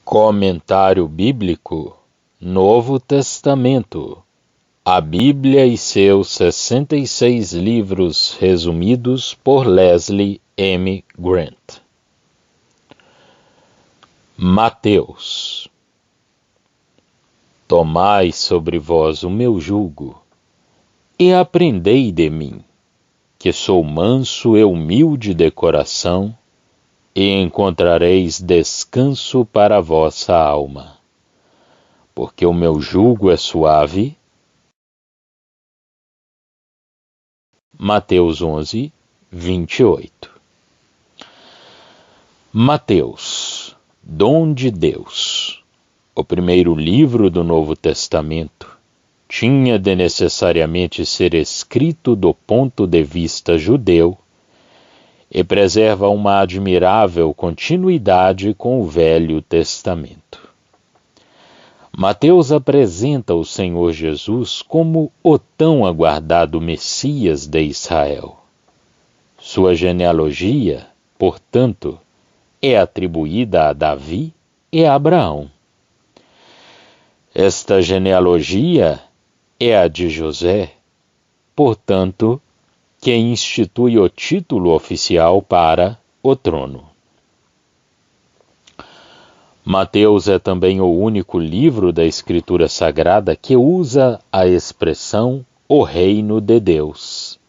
Comentário Bíblico, Novo Testamento, a Bíblia e seus 66 livros resumidos por Leslie M. Grant. Mateus. Tomai sobre vós o meu jugo, e aprendei de mim, que sou manso e humilde de coração, e encontrareis descanso para a vossa alma. Porque o meu jugo é suave. Mateus 11, 28. Mateus, dom de Deus, o primeiro livro do Novo Testamento, tinha de necessariamente ser escrito do ponto de vista judeu, e preserva uma admirável continuidade com o Velho Testamento. Mateus apresenta o Senhor Jesus como o tão aguardado Messias de Israel. Sua genealogia, portanto, é atribuída a Davi e a Abraão. Esta genealogia é a de José, portanto, que institui o título oficial para o trono. Mateus é também o único livro da Escritura Sagrada que usa a expressão o reino de Deus.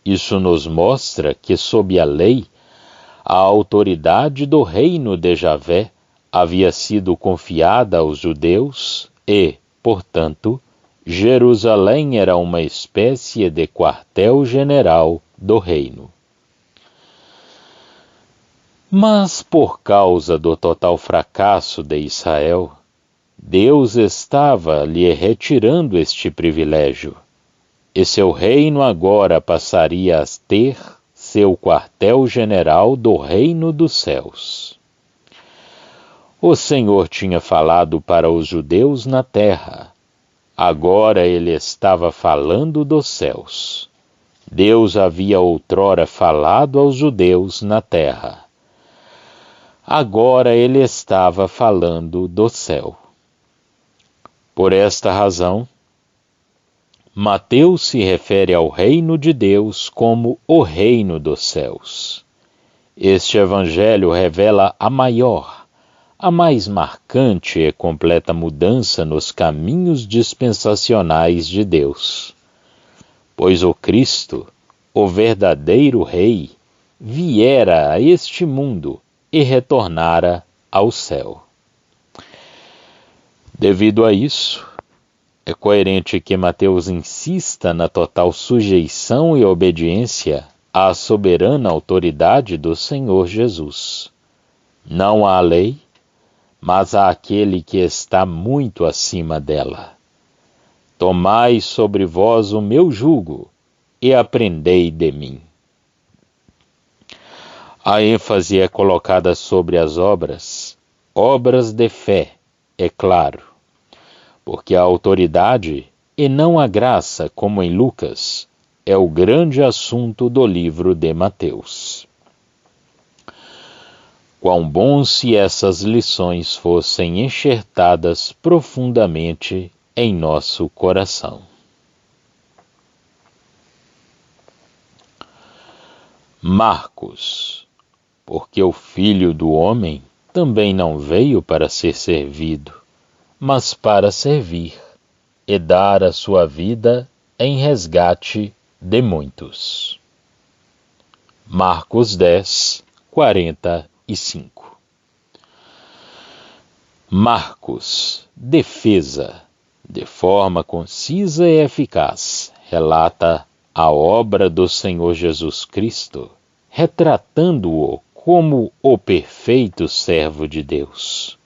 Isso nos mostra que, sob a lei, a autoridade do reino de Javé havia sido confiada aos judeus e, portanto, Jerusalém era uma espécie de quartel-general do reino. Mas por causa do total fracasso de Israel, Deus estava lhe retirando este privilégio, e seu reino agora passaria a ter seu quartel-general do reino dos céus. O Senhor tinha falado para os judeus na terra. Agora ele estava falando dos céus. Deus havia outrora falado aos judeus na terra. Agora ele estava falando do céu. Por esta razão, Mateus se refere ao reino de Deus como o reino dos céus. Este evangelho revela a maior, a mais marcante e completa mudança nos caminhos dispensacionais de Deus. Pois o Cristo, o verdadeiro Rei, viera a este mundo e retornara ao céu. Devido a isso, é coerente que Mateus insista na total sujeição e obediência à soberana autoridade do Senhor Jesus. Não à lei, mas àquele que está muito acima dela. Tomai sobre vós o meu jugo e aprendei de mim. A ênfase é colocada sobre as obras de fé, é claro, porque a autoridade, e não a graça, como em Lucas, é o grande assunto do livro de Mateus. Quão bom se essas lições fossem enxertadas profundamente em nosso coração. Marcos, porque o Filho do Homem também não veio para ser servido, mas para servir e dar a sua vida em resgate de muitos. Marcos 10, 45. Marcos, defesa, de forma concisa e eficaz, relata a obra do Senhor Jesus Cristo, retratando-o como o perfeito servo de Deus.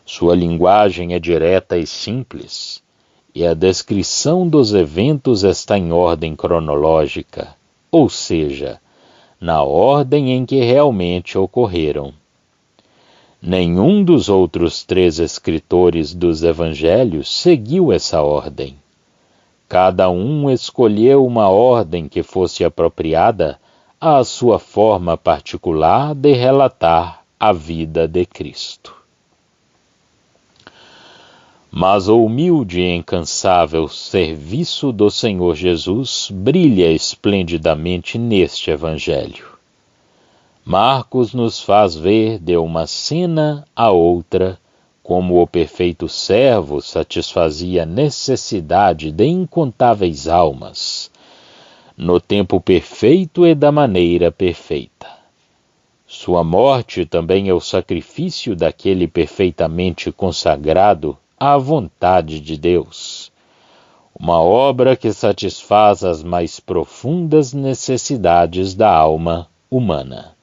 Sua linguagem é direta e simples, e a descrição dos eventos está em ordem cronológica, ou seja, na ordem em que realmente ocorreram. Nenhum dos outros 3 escritores dos evangelhos seguiu essa ordem. Cada um escolheu uma ordem que fosse apropriada à sua forma particular de relatar a vida de Cristo. Mas o humilde e incansável serviço do Senhor Jesus brilha esplendidamente neste Evangelho. Marcos nos faz ver de uma cena a outra como o perfeito servo satisfazia a necessidade de incontáveis almas, no tempo perfeito e da maneira perfeita. Sua morte também é o sacrifício daquele perfeitamente consagrado à vontade de Deus, uma obra que satisfaz as mais profundas necessidades da alma humana.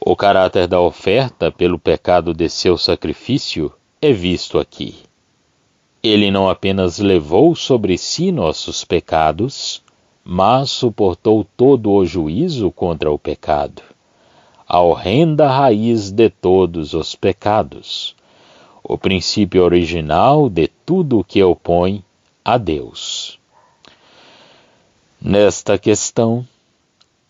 O caráter da oferta pelo pecado de seu sacrifício é visto aqui. Ele não apenas levou sobre si nossos pecados, mas suportou todo o juízo contra o pecado, a horrenda raiz de todos os pecados, o princípio original de tudo o que opõe a Deus. Nesta questão,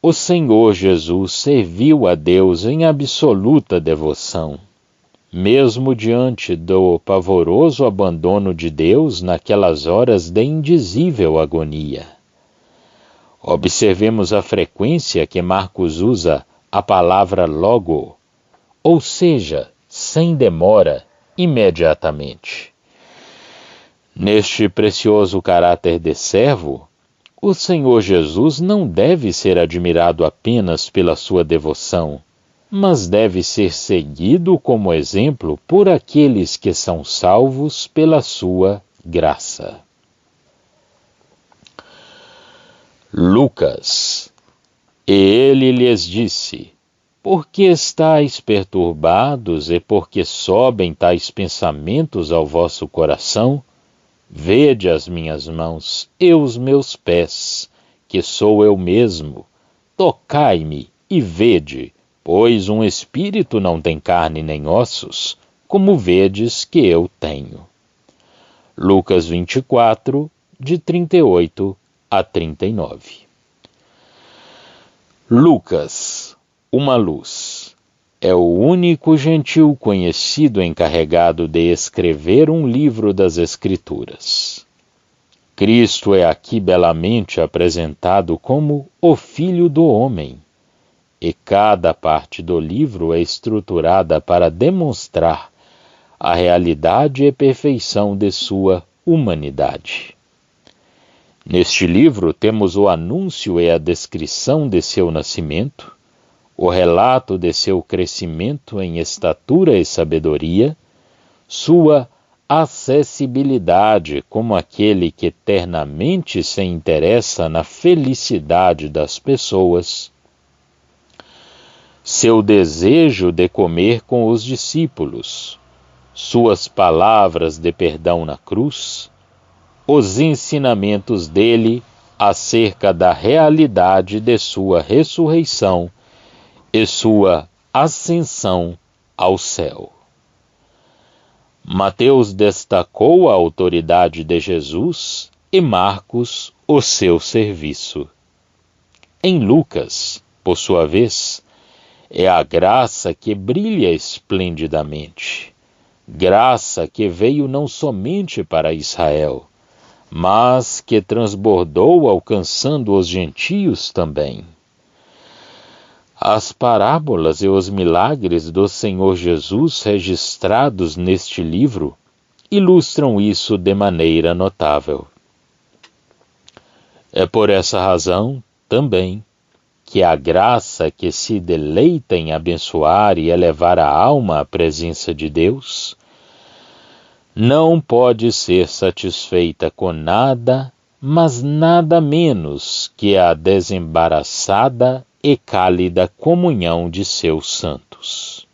o Senhor Jesus serviu a Deus em absoluta devoção, mesmo diante do pavoroso abandono de Deus naquelas horas de indizível agonia. Observemos a frequência que Marcos usa a palavra logo, ou seja, sem demora, imediatamente. Neste precioso caráter de servo, o Senhor Jesus não deve ser admirado apenas pela sua devoção, mas deve ser seguido como exemplo por aqueles que são salvos pela sua graça. Lucas. E ele lhes disse: por que estáis perturbados e por que sobem tais pensamentos ao vosso coração? Vede as minhas mãos e os meus pés, que sou eu mesmo. Tocai-me e vede, pois um espírito não tem carne nem ossos, como vedes que eu tenho. Lucas 24, de 38 a 39. Lucas, uma luz, é o único gentil conhecido encarregado de escrever um livro das Escrituras. Cristo é aqui belamente apresentado como o Filho do Homem, e cada parte do livro é estruturada para demonstrar a realidade e perfeição de sua humanidade. Neste livro temos o anúncio e a descrição de seu nascimento, o relato de seu crescimento em estatura e sabedoria, sua acessibilidade como aquele que eternamente se interessa na felicidade das pessoas, seu desejo de comer com os discípulos, suas palavras de perdão na cruz, os ensinamentos dele acerca da realidade de sua ressurreição e sua ascensão ao céu. Mateus destacou a autoridade de Jesus e Marcos o seu serviço. Em Lucas, por sua vez, é a graça que brilha esplendidamente, graça que veio não somente para Israel, mas que transbordou alcançando os gentios também. As parábolas e os milagres do Senhor Jesus registrados neste livro ilustram isso de maneira notável. É por essa razão, também, que a graça que se deleita em abençoar e elevar a alma à presença de Deus não pode ser satisfeita com nada, mas nada menos que a desembaraçada e cálida comunhão de seus santos.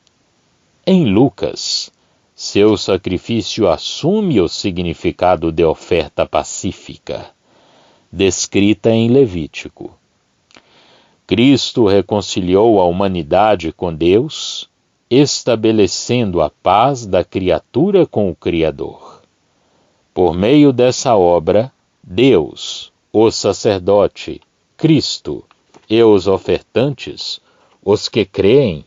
Em Lucas, seu sacrifício assume o significado de oferta pacífica, descrita em Levítico. Cristo reconciliou a humanidade com Deus, estabelecendo a paz da criatura com o Criador. Por meio dessa obra, Deus, o sacerdote, Cristo e os ofertantes, os que creem,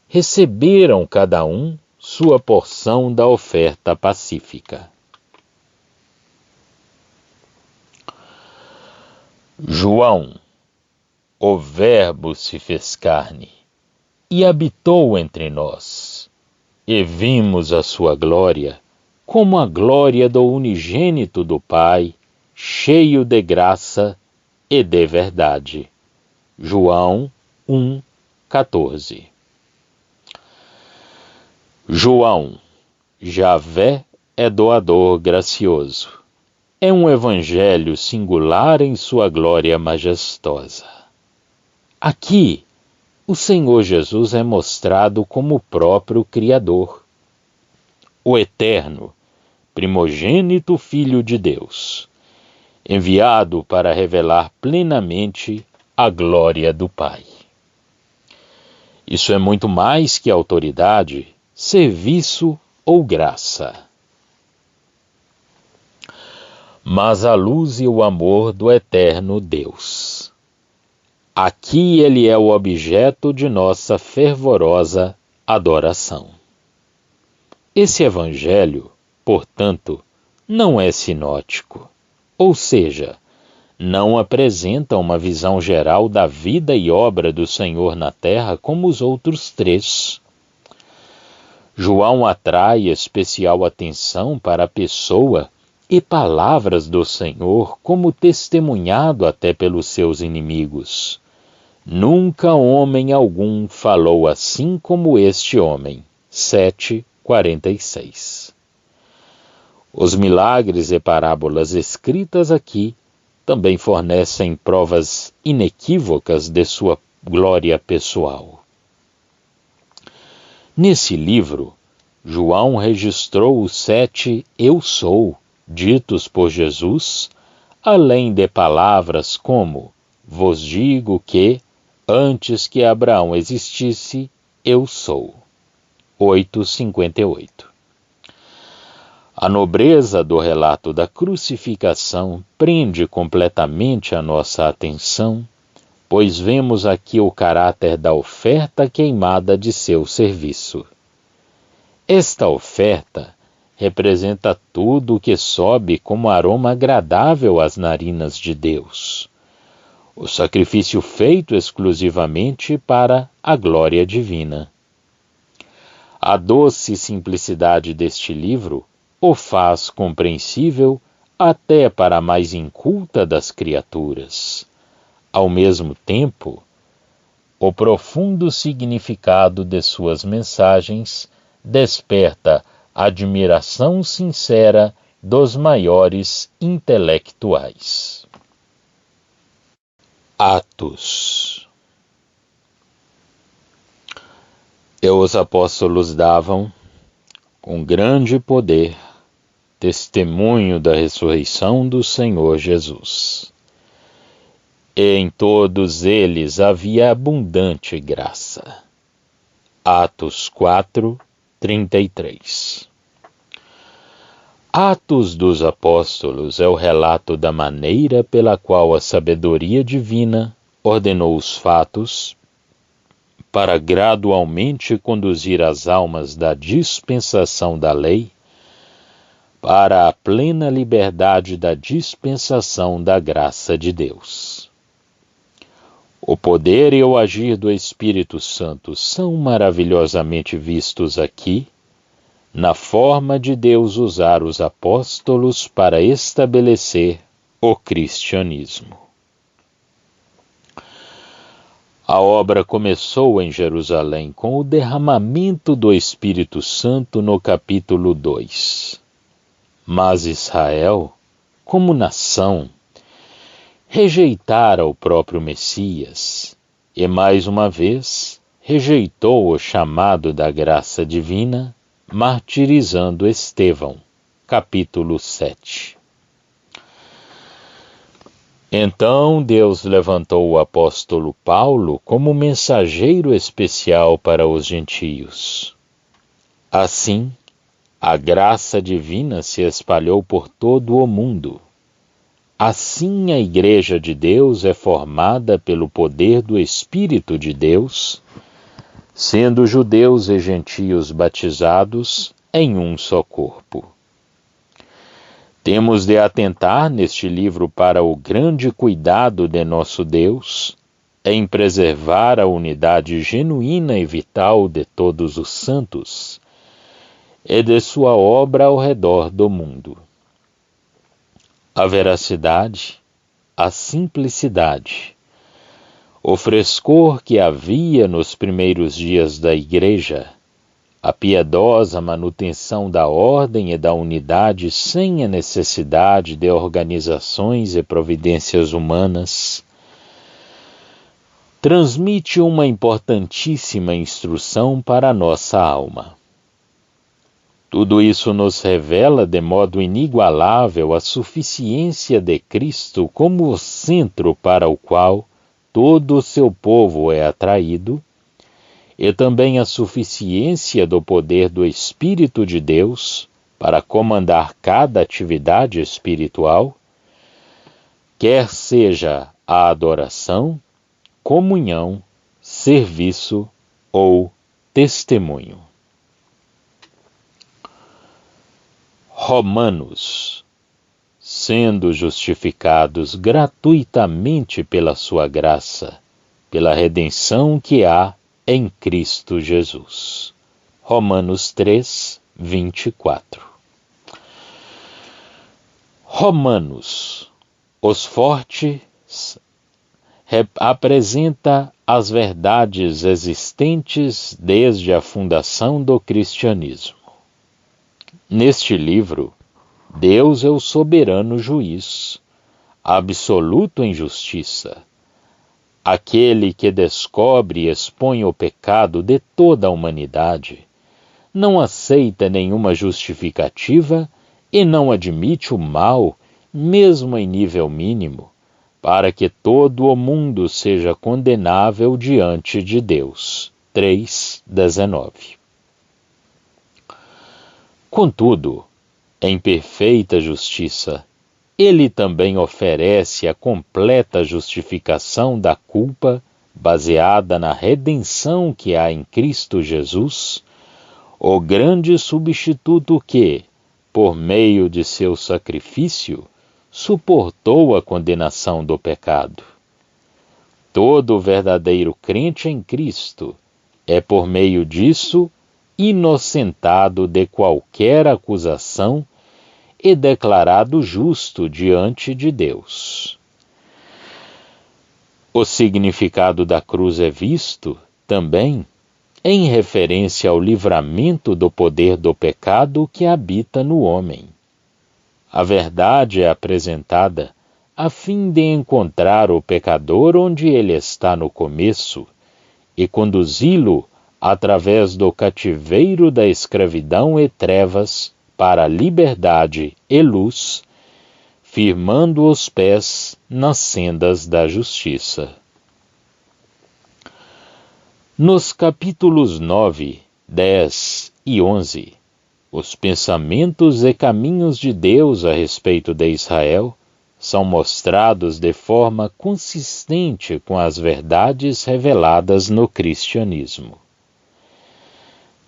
receberam cada um sua porção da oferta pacífica. João, o Verbo se fez carne e habitou entre nós, e vimos a sua glória, como a glória do unigênito do Pai, cheio de graça e de verdade. João 1,14. João, Javé é doador gracioso. É um evangelho singular em sua glória majestosa. Aqui, o Senhor Jesus é mostrado como o próprio Criador, o eterno, primogênito Filho de Deus, enviado para revelar plenamente a glória do Pai. Isso é muito mais que autoridade, serviço ou graça, mas a luz e o amor do eterno Deus. Aqui ele é o objeto de nossa fervorosa adoração. Esse evangelho, portanto, não é sinótico, ou seja, não apresenta uma visão geral da vida e obra do Senhor na terra como os outros três. João atrai especial atenção para a pessoa e palavras do Senhor como testemunhado até pelos seus inimigos. Nunca homem algum falou assim como este homem. 7:46. Os milagres e parábolas escritas aqui também fornecem provas inequívocas de sua glória pessoal. Nesse livro, João registrou os 7 "eu sou" ditos por Jesus, além de palavras como "vos digo que, antes que Abraão existisse, eu sou". 8:58. A nobreza do relato da crucificação prende completamente a nossa atenção, pois vemos aqui o caráter da oferta queimada de seu serviço. Esta oferta representa tudo o que sobe como aroma agradável às narinas de Deus. O sacrifício feito exclusivamente para a glória divina. A doce simplicidade deste livro o faz compreensível até para a mais inculta das criaturas. Ao mesmo tempo, o profundo significado de suas mensagens desperta admiração sincera dos maiores intelectuais. Atos. E os apóstolos davam, com grande poder, testemunho da ressurreição do Senhor Jesus. E em todos eles havia abundante graça. Atos 4:33. Atos dos Apóstolos é o relato da maneira pela qual a sabedoria divina ordenou os fatos para gradualmente conduzir as almas da dispensação da lei para a plena liberdade da dispensação da graça de Deus. O poder e o agir do Espírito Santo são maravilhosamente vistos aqui, na forma de Deus usar os apóstolos para estabelecer o cristianismo. A obra começou em Jerusalém com o derramamento do Espírito Santo no capítulo 2. Mas Israel, como nação, rejeitara o próprio Messias e, mais uma vez, rejeitou o chamado da graça divina, martirizando Estevão, capítulo 7. Então Deus levantou o apóstolo Paulo como mensageiro especial para os gentios. Assim, a graça divina se espalhou por todo o mundo. Assim a Igreja de Deus é formada pelo poder do Espírito de Deus, sendo judeus e gentios batizados em um só corpo. Temos de atentar neste livro para o grande cuidado de nosso Deus em preservar a unidade genuína e vital de todos os santos e de sua obra ao redor do mundo. A veracidade, a simplicidade, o frescor que havia nos primeiros dias da Igreja, a piedosa manutenção da ordem e da unidade sem a necessidade de organizações e providências humanas, transmite uma importantíssima instrução para a nossa alma. Tudo isso nos revela de modo inigualável a suficiência de Cristo como o centro para o qual todo o seu povo é atraído, e também a suficiência do poder do Espírito de Deus para comandar cada atividade espiritual, quer seja a adoração, comunhão, serviço ou testemunho. Romanos, sendo justificados gratuitamente pela sua graça, pela redenção que há em Cristo Jesus. Romanos 3, 24. Romanos, os fortes, apresenta as verdades existentes desde a fundação do cristianismo. Neste livro, Deus é o soberano juiz, absoluto em justiça, aquele que descobre e expõe o pecado de toda a humanidade, não aceita nenhuma justificativa e não admite o mal, mesmo em nível mínimo, para que todo o mundo seja condenável diante de Deus. 3:19. Contudo, em perfeita justiça, ele também oferece a completa justificação da culpa, baseada na redenção que há em Cristo Jesus, o grande substituto que, por meio de seu sacrifício, suportou a condenação do pecado. Todo verdadeiro crente em Cristo é, por meio disso, inocentado de qualquer acusação e declarado justo diante de Deus. O significado da cruz é visto, também, em referência ao livramento do poder do pecado que habita no homem. A verdade é apresentada a fim de encontrar o pecador onde ele está no começo e conduzi-lo através do cativeiro da escravidão e trevas para a liberdade e luz, firmando os pés nas sendas da justiça. Nos capítulos 9, 10 e 11, os pensamentos e caminhos de Deus a respeito de Israel são mostrados de forma consistente com as verdades reveladas no cristianismo.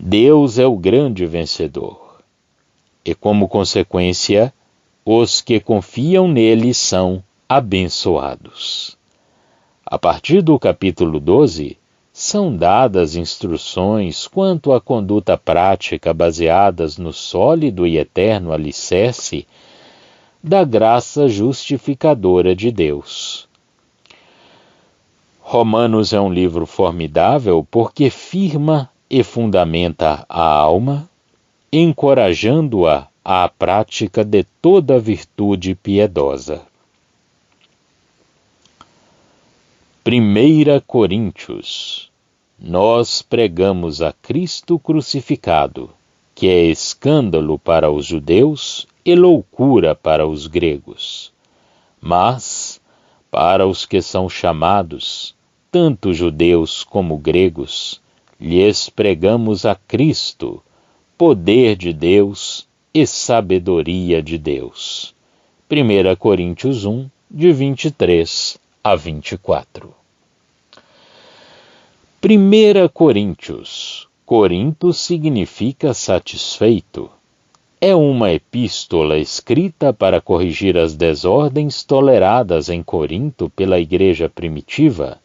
Deus é o grande vencedor, e como consequência, os que confiam nele são abençoados. A partir do capítulo 12, são dadas instruções quanto à conduta prática baseadas no sólido e eterno alicerce da graça justificadora de Deus. Romanos é um livro formidável porque firma e fundamenta a alma, encorajando-a à prática de toda virtude piedosa. 1 Coríntios. Nós pregamos a Cristo crucificado, que é escândalo para os judeus e loucura para os gregos. Mas, para os que são chamados, tanto judeus como gregos, lhes pregamos a Cristo, poder de Deus e sabedoria de Deus. 1 Coríntios 1, de 23 a 24. 1 Coríntios. Corinto significa satisfeito. É uma epístola escrita para corrigir as desordens toleradas em Corinto pela igreja primitiva,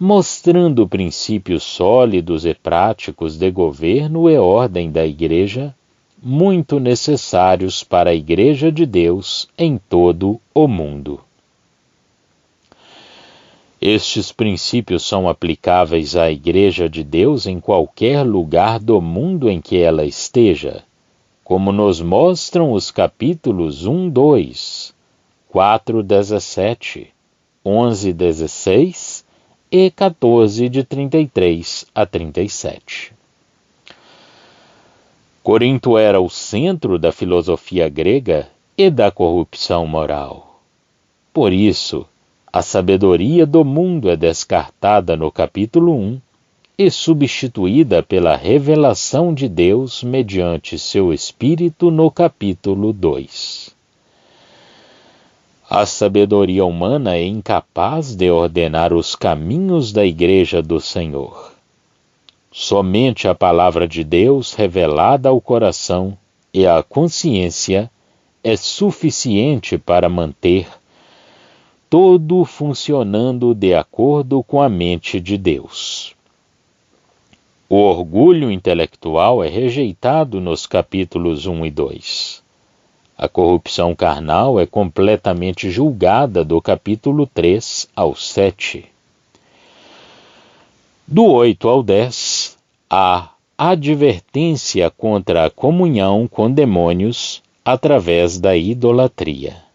mostrando princípios sólidos e práticos de governo e ordem da igreja, muito necessários para a Igreja de Deus em todo o mundo. Estes princípios são aplicáveis à Igreja de Deus em qualquer lugar do mundo em que ela esteja, como nos mostram os capítulos 1, 2, 4, 17, 11, 16 e 14, de 33 a 37. Corinto era o centro da filosofia grega e da corrupção moral. Por isso, a sabedoria do mundo é descartada no capítulo 1 e substituída pela revelação de Deus mediante seu Espírito no capítulo 2. A sabedoria humana é incapaz de ordenar os caminhos da Igreja do Senhor. Somente a palavra de Deus revelada ao coração e à consciência é suficiente para manter todo funcionando de acordo com a mente de Deus. O orgulho intelectual é rejeitado nos capítulos 1 e 2. A corrupção carnal é completamente julgada do capítulo 3 ao 7. Do 8 ao 10, há advertência contra a comunhão com demônios através da idolatria.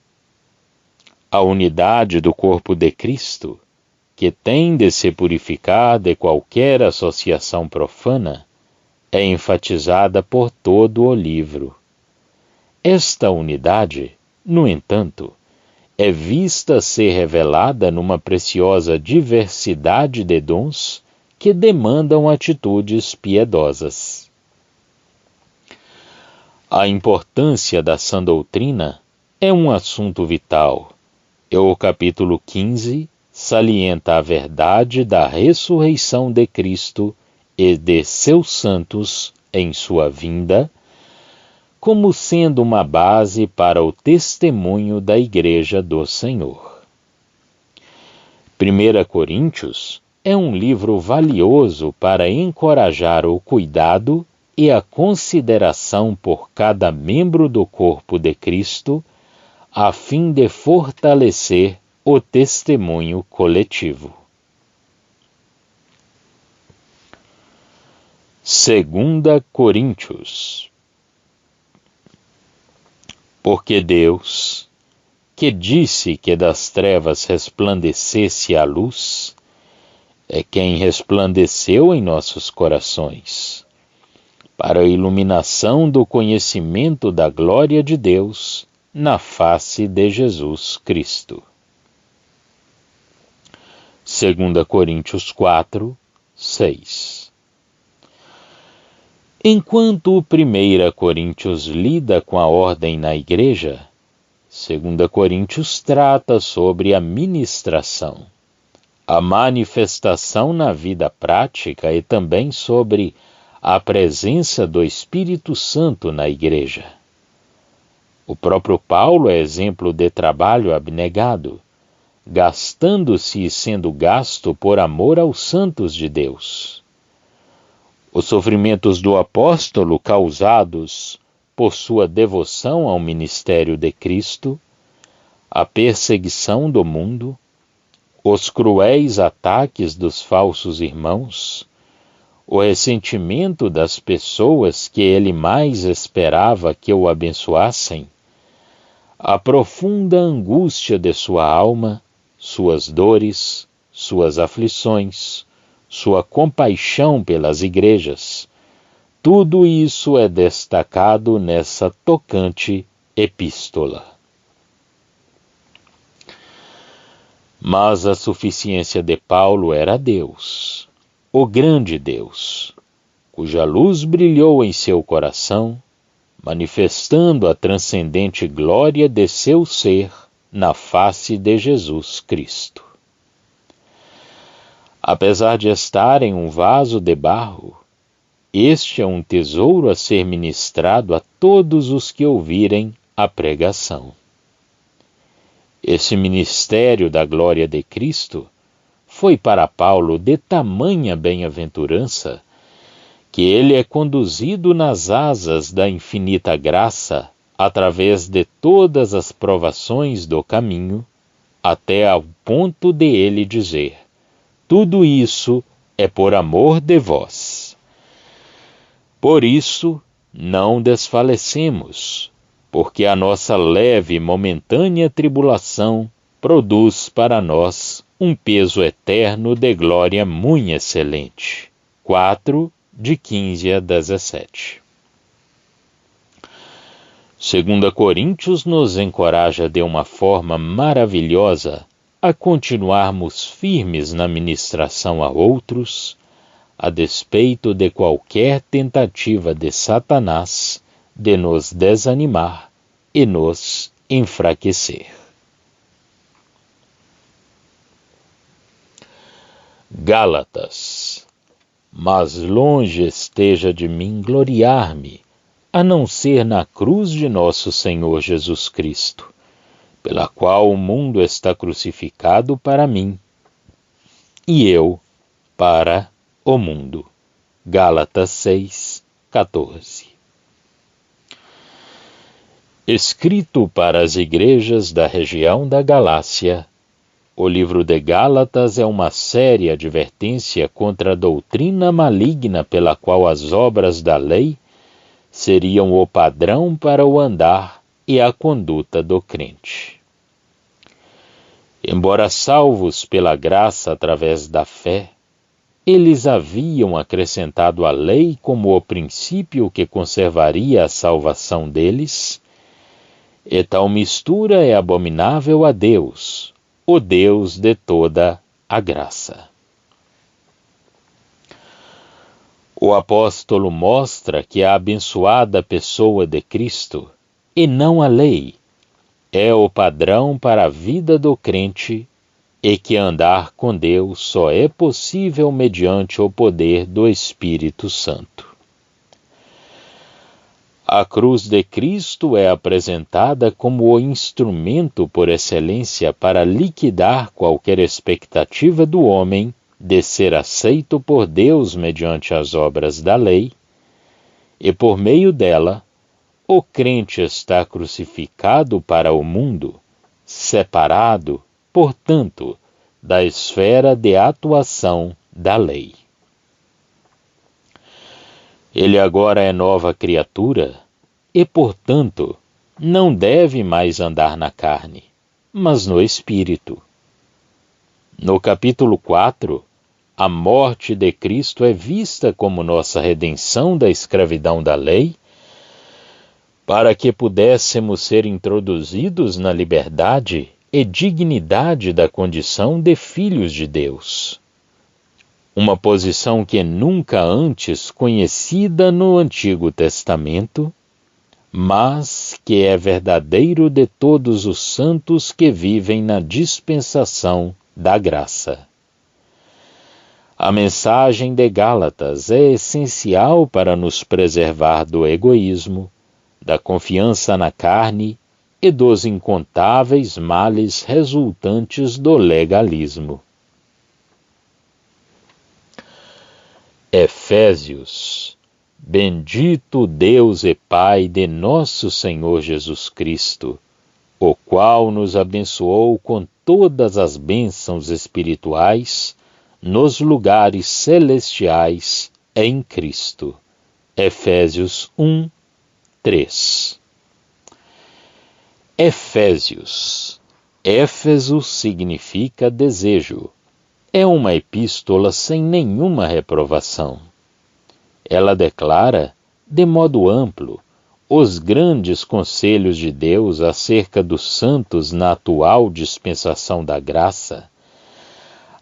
A unidade do corpo de Cristo, que tem de se purificar de qualquer associação profana, é enfatizada por todo o livro. Esta unidade, no entanto, é vista ser revelada numa preciosa diversidade de dons que demandam atitudes piedosas. A importância da sã doutrina é um assunto vital, e o capítulo 15 salienta a verdade da ressurreição de Cristo e de seus santos em sua vinda, como sendo uma base para o testemunho da Igreja do Senhor. 1 Coríntios é um livro valioso para encorajar o cuidado e a consideração por cada membro do corpo de Cristo, a fim de fortalecer o testemunho coletivo. 2 Coríntios. Porque Deus, que disse que das trevas resplandecesse a luz, é quem resplandeceu em nossos corações, para a iluminação do conhecimento da glória de Deus na face de Jesus Cristo. 2 Coríntios 4, 6. Enquanto 1 Coríntios lida com a ordem na igreja, 2 Coríntios trata sobre a ministração, a manifestação na vida prática e também sobre a presença do Espírito Santo na igreja. O próprio Paulo é exemplo de trabalho abnegado, gastando-se e sendo gasto por amor aos santos de Deus. Os sofrimentos do apóstolo causados por sua devoção ao ministério de Cristo, a perseguição do mundo, os cruéis ataques dos falsos irmãos, o ressentimento das pessoas que ele mais esperava que o abençoassem, a profunda angústia de sua alma, suas dores, suas aflições, sua compaixão pelas igrejas, tudo isso é destacado nessa tocante epístola. Mas a suficiência de Paulo era Deus, o grande Deus, cuja luz brilhou em seu coração, manifestando a transcendente glória de seu ser na face de Jesus Cristo. Apesar de estar em um vaso de barro, este é um tesouro a ser ministrado a todos os que ouvirem a pregação. Esse ministério da glória de Cristo foi para Paulo de tamanha bem-aventurança que ele é conduzido nas asas da infinita graça através de todas as provações do caminho, até ao ponto de ele dizer: tudo isso é por amor de vós. Por isso, não desfalecemos, porque a nossa leve e momentânea tribulação produz para nós um peso eterno de glória muito excelente. 4, de 15 a 17. 2 Coríntios nos encoraja de uma forma maravilhosa a continuarmos firmes na ministração a outros, a despeito de qualquer tentativa de Satanás de nos desanimar e nos enfraquecer. Gálatas. Mas longe esteja de mim gloriar-me, a não ser na cruz de nosso Senhor Jesus Cristo, pela qual o mundo está crucificado para mim, e eu para o mundo. Gálatas 6, 14. Escrito para as igrejas da região da Galácia, o livro de Gálatas é uma séria advertência contra a doutrina maligna pela qual as obras da lei seriam o padrão para o andar e a conduta do crente. Embora salvos pela graça através da fé, eles haviam acrescentado a lei como o princípio que conservaria a salvação deles, e tal mistura é abominável a Deus, o Deus de toda a graça. O apóstolo mostra que a abençoada pessoa de Cristo, e não a lei, é o padrão para a vida do crente e que andar com Deus só é possível mediante o poder do Espírito Santo. A cruz de Cristo é apresentada como o instrumento por excelência para liquidar qualquer expectativa do homem de ser aceito por Deus mediante as obras da lei, e por meio dela, o crente está crucificado para o mundo, separado, portanto, da esfera de atuação da lei. Ele agora é nova criatura e, portanto, não deve mais andar na carne, mas no Espírito. No capítulo 4, a morte de Cristo é vista como nossa redenção da escravidão da lei, para que pudéssemos ser introduzidos na liberdade e dignidade da condição de filhos de Deus. Uma posição que nunca antes conhecida no Antigo Testamento, mas que é verdadeiro de todos os santos que vivem na dispensação da graça. A mensagem de Gálatas é essencial para nos preservar do egoísmo, da confiança na carne e dos incontáveis males resultantes do legalismo. Efésios. Bendito Deus e Pai de nosso Senhor Jesus Cristo, o qual nos abençoou com todas as bênçãos espirituais nos lugares celestiais em Cristo. Efésios 1, 3. Efésios. Éfeso significa desejo. É uma epístola sem nenhuma reprovação. Ela declara, de modo amplo, os grandes conselhos de Deus acerca dos santos na atual dispensação da graça,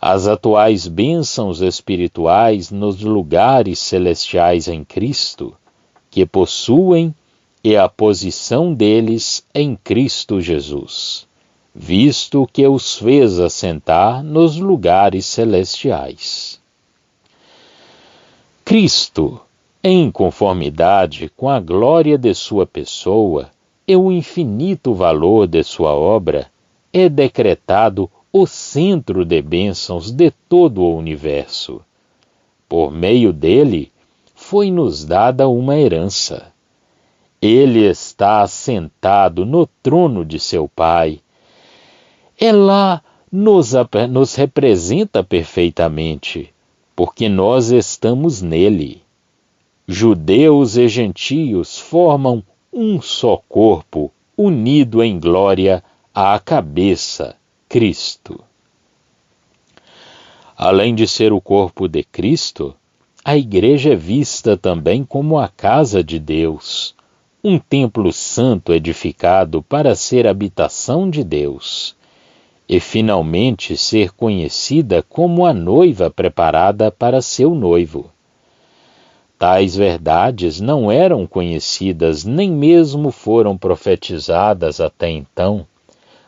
as atuais bênçãos espirituais nos lugares celestiais em Cristo, que possuem, e a posição deles em Cristo Jesus. visto que os fez assentar nos lugares celestiais. Cristo, em conformidade com a glória de sua pessoa e o infinito valor de sua obra, é decretado o centro de bênçãos de todo o universo. Por meio dele, foi-nos dada uma herança. Ele está assentado no trono de seu Pai. Ela nos representa perfeitamente, porque nós estamos nele. Judeus e gentios formam um só corpo, unido em glória à cabeça, Cristo. Além de ser o corpo de Cristo, a Igreja é vista também como a casa de Deus, um templo santo edificado para ser habitação de Deus, e finalmente ser conhecida como a noiva preparada para seu noivo. Tais verdades não eram conhecidas, nem mesmo foram profetizadas até então,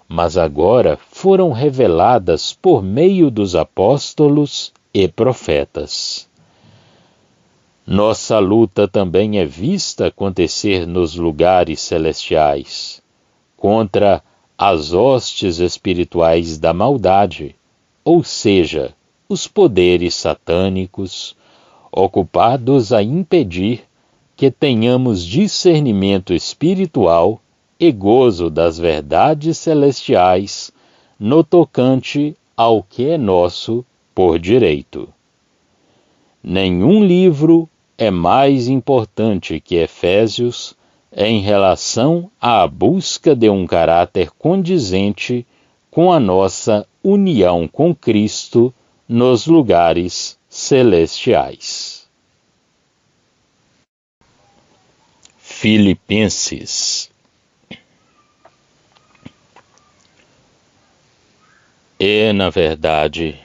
mas agora foram reveladas por meio dos apóstolos e profetas. Nossa luta também é vista acontecer nos lugares celestiais, contra as hostes espirituais da maldade, ou seja, os poderes satânicos, ocupados a impedir que tenhamos discernimento espiritual e gozo das verdades celestiais no tocante ao que é nosso por direito. Nenhum livro é mais importante que Efésios em relação à busca de um caráter condizente com a nossa união com Cristo nos lugares celestiais. Filipenses. Na verdade,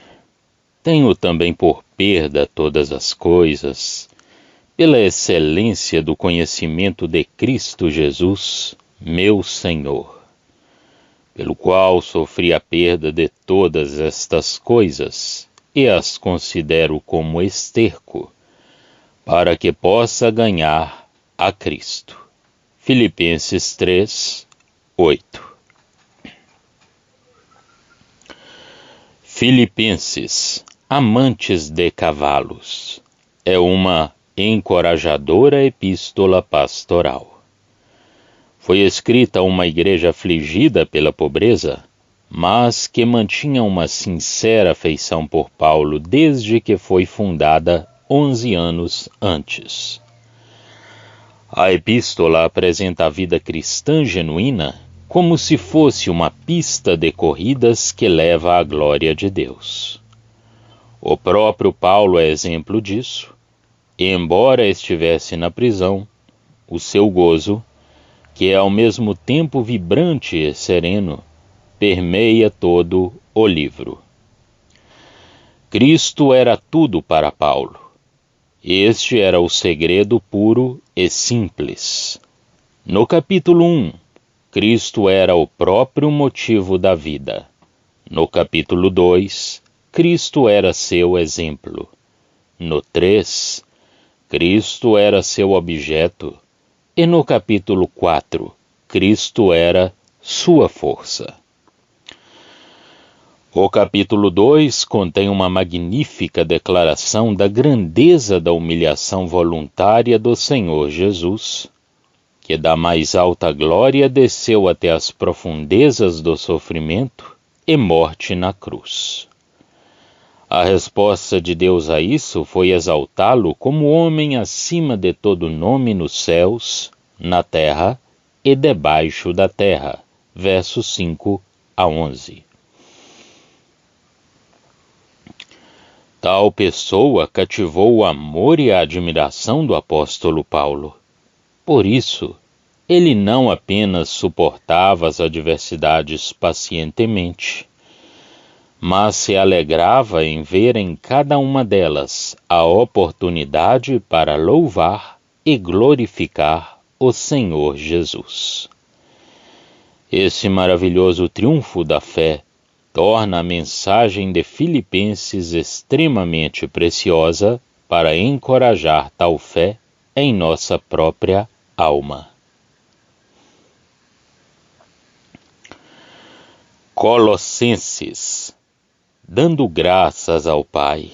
tenho também por perda todas as coisas, pela excelência do conhecimento de Cristo Jesus, meu Senhor, pelo qual sofri a perda de todas estas coisas, e as considero como esterco, para que possa ganhar a Cristo. Filipenses 3, 8. Filipenses, amantes de cavalos, é uma encorajadora epístola pastoral. Foi escrita a uma igreja afligida pela pobreza, mas que mantinha uma sincera afeição por Paulo desde que foi fundada 11 anos antes. A epístola apresenta a vida cristã genuína como se fosse uma pista de corridas que leva à glória de Deus. O próprio Paulo é exemplo disso, e embora estivesse na prisão, o seu gozo, que é ao mesmo tempo vibrante e sereno, permeia todo o livro. Cristo era tudo para Paulo. Este era o segredo puro e simples. No capítulo 1, Cristo era o próprio motivo da vida. No capítulo 2, Cristo era seu exemplo. No 3, Cristo era seu objeto. E no capítulo 4, Cristo era sua força. O capítulo 2 contém uma magnífica declaração da grandeza da humilhação voluntária do Senhor Jesus, que da mais alta glória desceu até as profundezas do sofrimento e morte na cruz. A resposta de Deus a isso foi exaltá-lo como homem acima de todo nome nos céus, na terra e debaixo da terra. Versos 5 a 11. Tal pessoa cativou o amor e a admiração do apóstolo Paulo. Por isso, ele não apenas suportava as adversidades pacientemente, mas se alegrava em ver em cada uma delas a oportunidade para louvar e glorificar o Senhor Jesus. Esse maravilhoso triunfo da fé torna a mensagem de Filipenses extremamente preciosa para encorajar tal fé em nossa própria alma. Colossenses, dando graças ao Pai,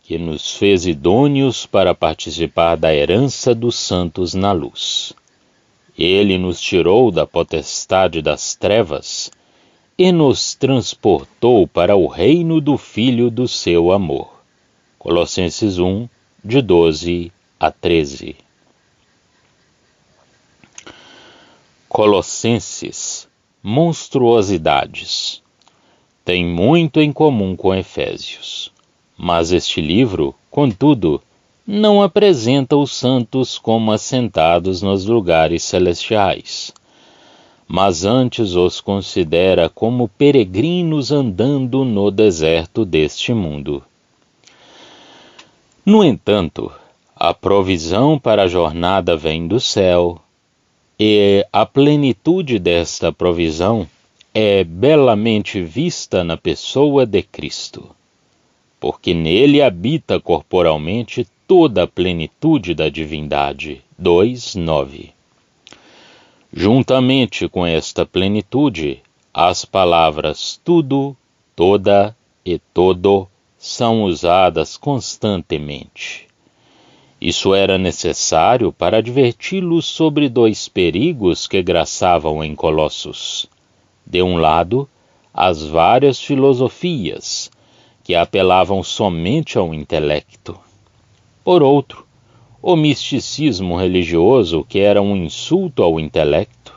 que nos fez idôneos para participar da herança dos santos na luz. Ele nos tirou da potestade das trevas e nos transportou para o reino do Filho do seu amor. Colossenses 1, de 12 a 13. Colossenses, monstruosidades. Tem muito em comum com Efésios, mas este livro, contudo, não apresenta os santos como assentados nos lugares celestiais, mas antes os considera como peregrinos andando no deserto deste mundo. No entanto, a provisão para a jornada vem do céu, e a plenitude desta provisão é belamente vista na pessoa de Cristo, porque nele habita corporalmente toda a plenitude da divindade. 2:9. Juntamente com esta plenitude, as palavras tudo, toda e todo são usadas constantemente. Isso era necessário para adverti-los sobre dois perigos que graçavam em Colossos. De um lado, as várias filosofias, que apelavam somente ao intelecto. Por outro, o misticismo religioso, que era um insulto ao intelecto,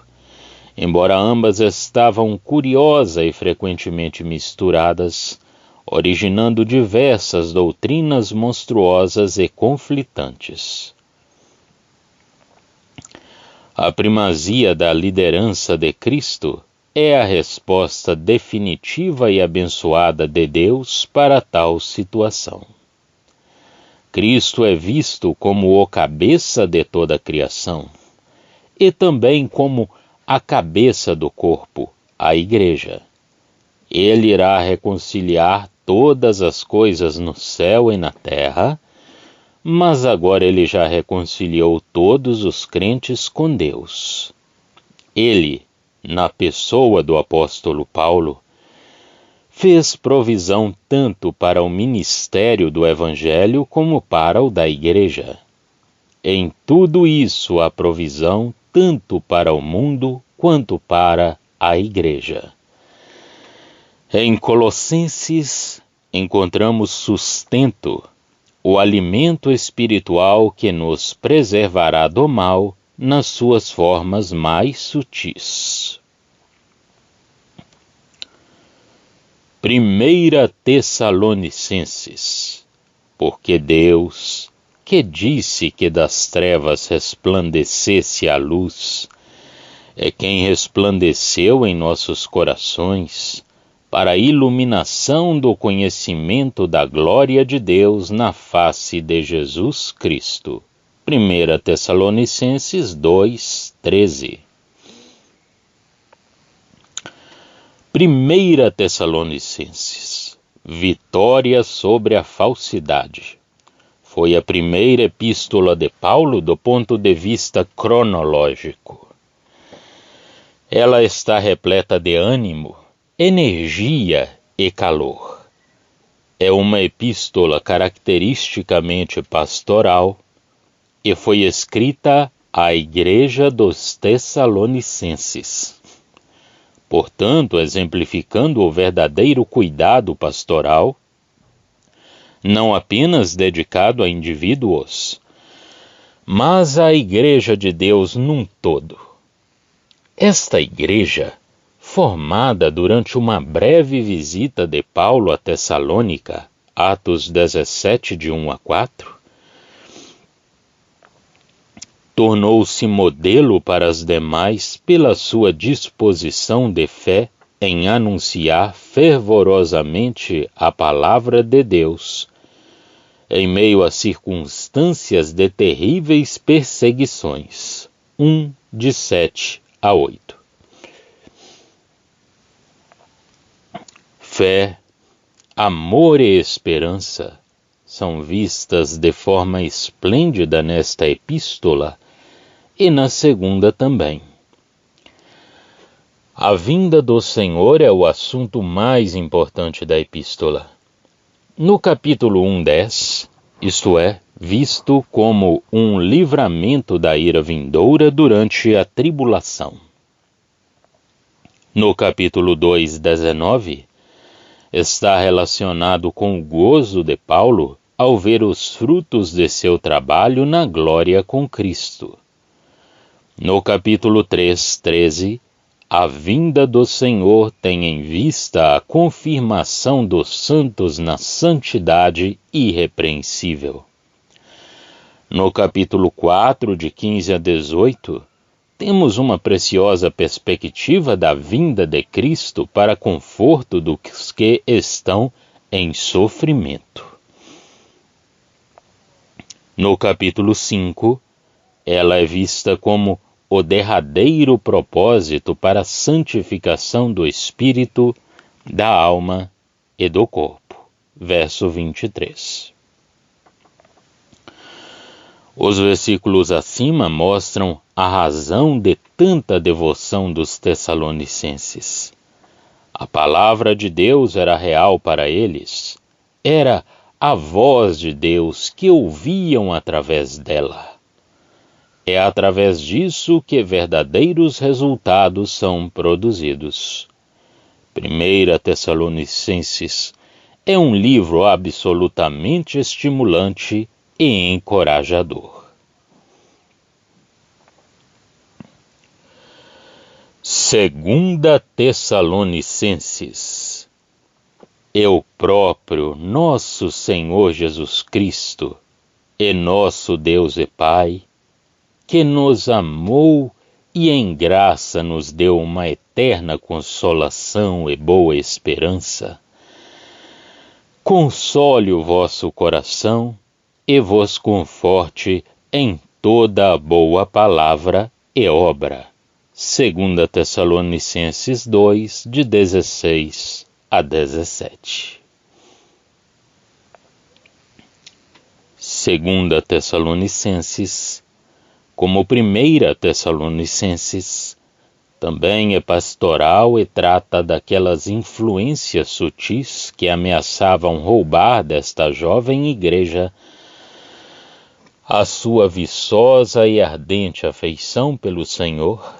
embora ambas estavam curiosas e frequentemente misturadas, originando diversas doutrinas monstruosas e conflitantes. A primazia da liderança de Cristo é a resposta definitiva e abençoada de Deus para tal situação. Cristo é visto como o cabeça de toda a criação e também como a cabeça do corpo, a Igreja. Ele irá reconciliar todas as coisas no céu e na terra, mas agora ele já reconciliou todos os crentes com Deus. Ele, na pessoa do apóstolo Paulo, fez provisão tanto para o ministério do Evangelho como para o da Igreja. Em tudo isso há provisão tanto para o mundo quanto para a Igreja. Em Colossenses encontramos sustento, o alimento espiritual que nos preservará do mal nas suas formas mais sutis. 1 Tessalonicenses, porque Deus, que disse que das trevas resplandecesse a luz, é quem resplandeceu em nossos corações, para a iluminação do conhecimento da glória de Deus na face de Jesus Cristo. 1 Tessalonicenses 2:13. 1 Tessalonicenses, vitória sobre a falsidade. Foi a primeira epístola de Paulo do ponto de vista cronológico. Ela está repleta de ânimo, energia e calor. É uma epístola caracteristicamente pastoral e foi escrita à Igreja dos Tessalonicenses. Portanto, exemplificando o verdadeiro cuidado pastoral, não apenas dedicado a indivíduos, mas à Igreja de Deus num todo. Esta igreja, formada durante uma breve visita de Paulo a Tessalônica, Atos 17, de 1 a 4, tornou-se modelo para as demais pela sua disposição de fé em anunciar fervorosamente a palavra de Deus, em meio a circunstâncias de terríveis perseguições. 1, de 7 a 8. Fé, amor e esperança são vistas de forma esplêndida nesta epístola e na segunda também. A vinda do Senhor é o assunto mais importante da epístola. No capítulo 1:10, isto é, visto como um livramento da ira vindoura durante a tribulação. No capítulo 2:19, está relacionado com o gozo de Paulo ao ver os frutos de seu trabalho na glória com Cristo. No capítulo 3:13, a vinda do Senhor tem em vista a confirmação dos santos na santidade irrepreensível. No capítulo 4, de 15 a 18, temos uma preciosa perspectiva da vinda de Cristo para conforto dos que estão em sofrimento. No capítulo 5, ela é vista como o derradeiro propósito para a santificação do espírito, da alma e do corpo. Verso 23. Os versículos acima mostram a razão de tanta devoção dos tessalonicenses. A palavra de Deus era real para eles, era a voz de Deus que ouviam através dela. É através disso que verdadeiros resultados são produzidos. 1 Tessalonicenses é um livro absolutamente estimulante e encorajador. 2 Tessalonicenses. Eu próprio, nosso Senhor Jesus Cristo, e nosso Deus e Pai, que nos amou e em graça nos deu uma eterna consolação e boa esperança, console o vosso coração e vos conforte em toda a boa palavra e obra. 2 Tessalonicenses 2, de 16 a 17. 2 Tessalonicenses, como 1 Tessalonicenses, também é pastoral e trata daquelas influências sutis que ameaçavam roubar desta jovem igreja a sua viçosa e ardente afeição pelo Senhor,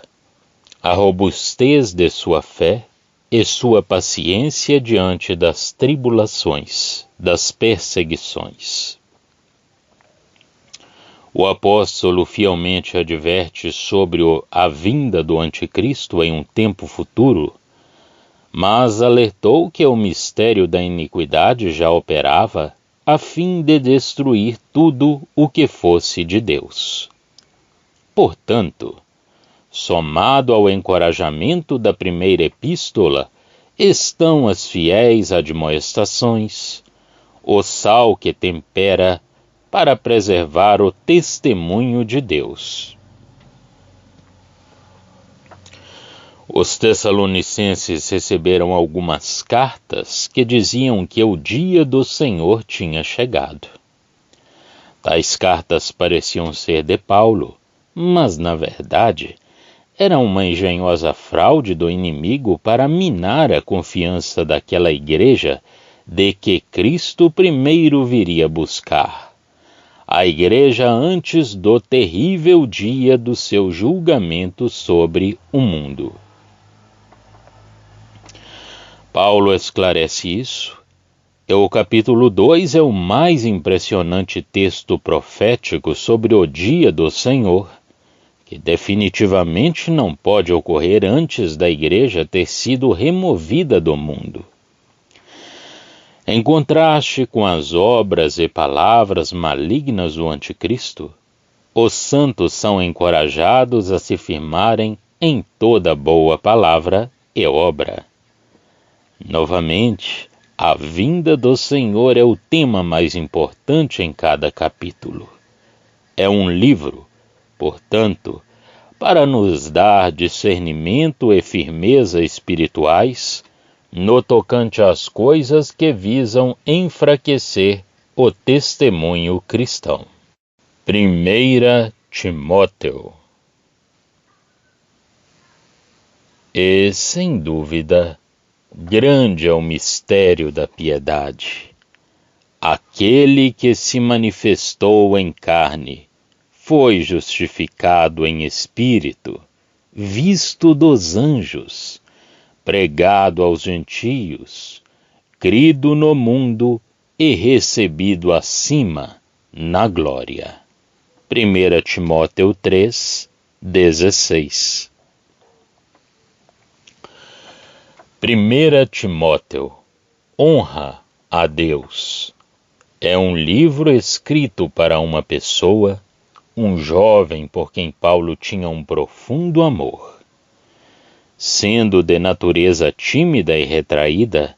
a robustez de sua fé e sua paciência diante das tribulações, das perseguições. O apóstolo fielmente adverte sobre a vinda do anticristo em um tempo futuro, mas alertou que o mistério da iniquidade já operava a fim de destruir tudo o que fosse de Deus. Portanto, somado ao encorajamento da primeira epístola, estão as fiéis admoestações, o sal que tempera para preservar o testemunho de Deus. Os tessalonicenses receberam algumas cartas que diziam que o dia do Senhor tinha chegado. Tais cartas pareciam ser de Paulo, mas, na verdade, era uma engenhosa fraude do inimigo para minar a confiança daquela igreja de que Cristo primeiro viria buscar a igreja antes do terrível dia do seu julgamento sobre o mundo. Paulo esclarece isso, e o capítulo 2 é o mais impressionante texto profético sobre o dia do Senhor, que definitivamente não pode ocorrer antes da igreja ter sido removida do mundo. Em contraste com as obras e palavras malignas do anticristo, os santos são encorajados a se firmarem em toda boa palavra e obra. Novamente, a vinda do Senhor é o tema mais importante em cada capítulo. É um livro, portanto, para nos dar discernimento e firmeza espirituais no tocante às coisas que visam enfraquecer o testemunho cristão. 1 Timóteo. E, sem dúvida, grande é o mistério da piedade. Aquele que se manifestou em carne foi justificado em espírito, visto dos anjos, pregado aos gentios, crido no mundo e recebido acima na glória. 1 Timóteo 3, 16. 1 Timóteo, honra a Deus. É um livro escrito para uma pessoa, um jovem por quem Paulo tinha um profundo amor. Sendo de natureza tímida e retraída,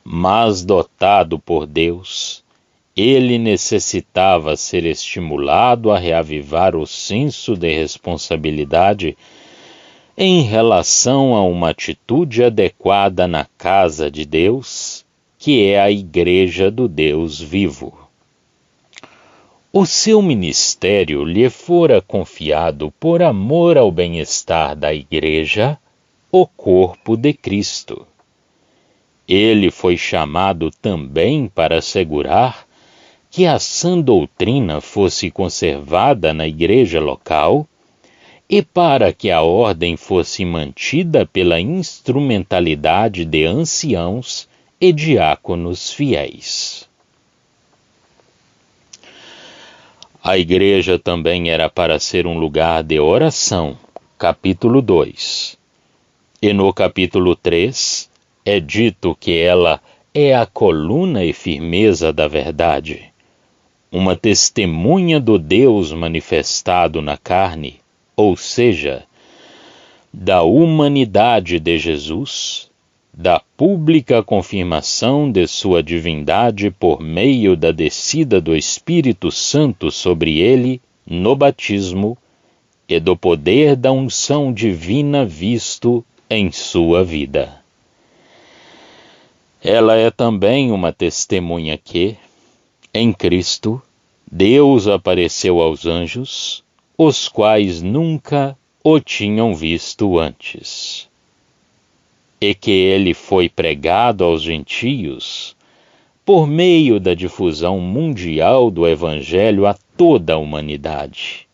mas dotado por Deus, ele necessitava ser estimulado a reavivar o senso de responsabilidade em relação a uma atitude adequada na casa de Deus, que é a Igreja do Deus vivo. O seu ministério lhe fora confiado por amor ao bem-estar da Igreja, o corpo de Cristo. Ele foi chamado também para assegurar que a sã doutrina fosse conservada na igreja local e para que a ordem fosse mantida pela instrumentalidade de anciãos e diáconos fiéis. A igreja também era para ser um lugar de oração, capítulo 2. E no capítulo 3 é dito que ela é a coluna e firmeza da verdade, uma testemunha do Deus manifestado na carne, ou seja, da humanidade de Jesus, da pública confirmação de sua divindade por meio da descida do Espírito Santo sobre ele no batismo e do poder da unção divina visto em sua vida. Ela é também uma testemunha que, em Cristo, Deus apareceu aos anjos, os quais nunca o tinham visto antes, e que ele foi pregado aos gentios por meio da difusão mundial do Evangelho a toda a humanidade.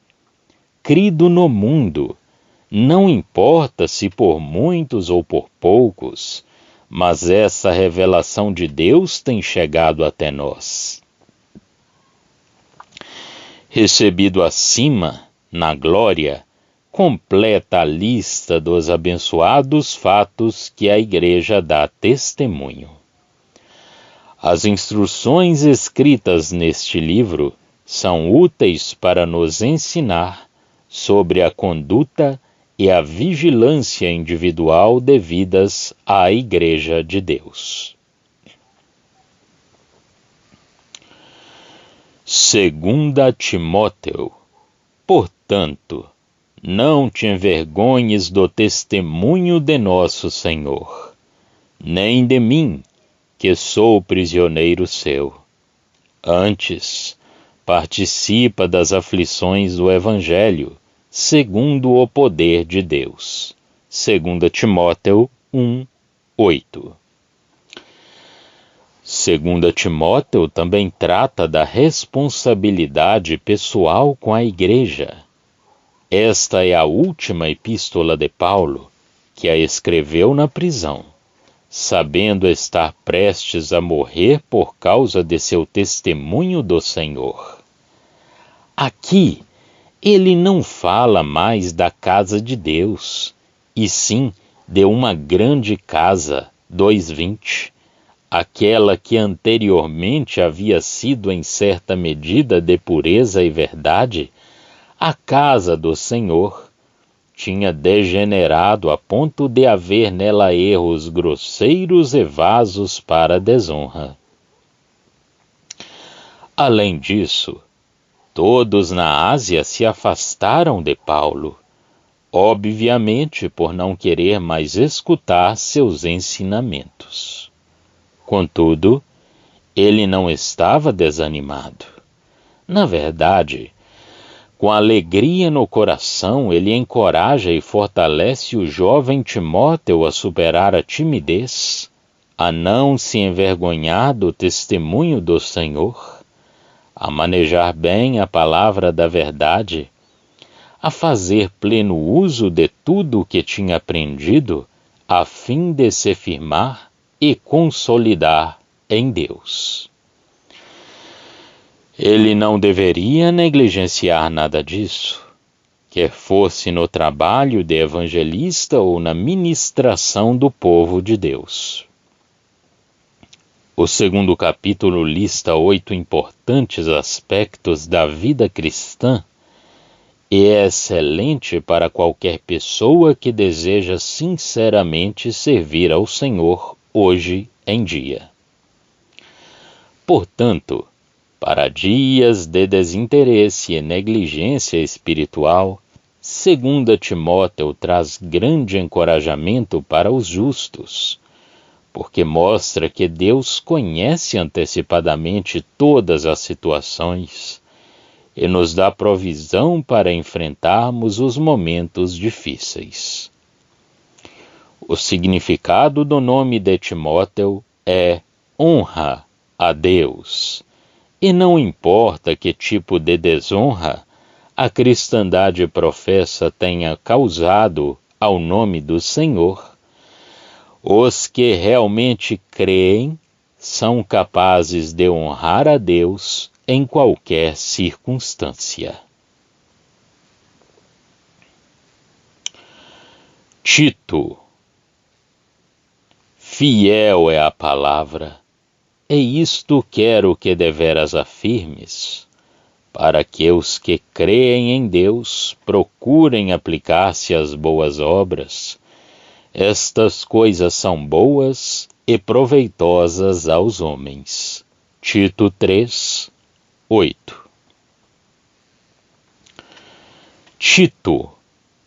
Crido no mundo, não importa se por muitos ou por poucos, mas essa revelação de Deus tem chegado até nós. Recebido acima, na glória, completa a lista dos abençoados fatos que a Igreja dá testemunho. As instruções escritas neste livro são úteis para nos ensinar sobre a conduta e a vigilância individual devidas à Igreja de Deus. 2 Timóteo. Portanto, não te envergonhes do testemunho de nosso Senhor, nem de mim, que sou prisioneiro seu. Antes, participa das aflições do Evangelho, segundo o poder de Deus. 2 Timóteo 1, 8. 2 Timóteo também trata da responsabilidade pessoal com a Igreja. Esta é a última epístola de Paulo, que a escreveu na prisão, sabendo estar prestes a morrer por causa de seu testemunho do Senhor. Aqui, ele não fala mais da casa de Deus, e sim de uma grande casa, 2:20, aquela que anteriormente havia sido em certa medida de pureza e verdade, a casa do Senhor, tinha degenerado a ponto de haver nela erros grosseiros e vasos para a desonra. Além disso, todos na Ásia se afastaram de Paulo, obviamente por não querer mais escutar seus ensinamentos. sofrimentos. Contudo, ele não estava desanimado. Na verdade, com alegria no coração, ele encoraja e fortalece o jovem Timóteo a superar a timidez, a não se envergonhar do testemunho do Senhor, a manejar bem a palavra da verdade, a fazer pleno uso de tudo o que tinha aprendido, a fim de se firmar e consolidar em Deus. Ele não deveria negligenciar nada disso, quer fosse no trabalho de evangelista ou na ministração do povo de Deus. O segundo capítulo lista 8 importantes aspectos da vida cristã e é excelente para qualquer pessoa que deseja sinceramente servir ao Senhor hoje em dia. Portanto, para dias de desinteresse e negligência espiritual, 2 Timóteo traz grande encorajamento para os justos, porque mostra que Deus conhece antecipadamente todas as situações e nos dá provisão para enfrentarmos os momentos difíceis. O significado do nome de Timóteo é honra a Deus, e não importa que tipo de desonra a cristandade professa tenha causado ao nome do Senhor, os que realmente creem são capazes de honrar a Deus em qualquer circunstância. Tito. Fiel é a palavra, e isto quero que deveras afirmes, para que os que creem em Deus procurem aplicar-se às boas obras. Estas coisas são boas e proveitosas aos homens. Tito 3, 8. Tito,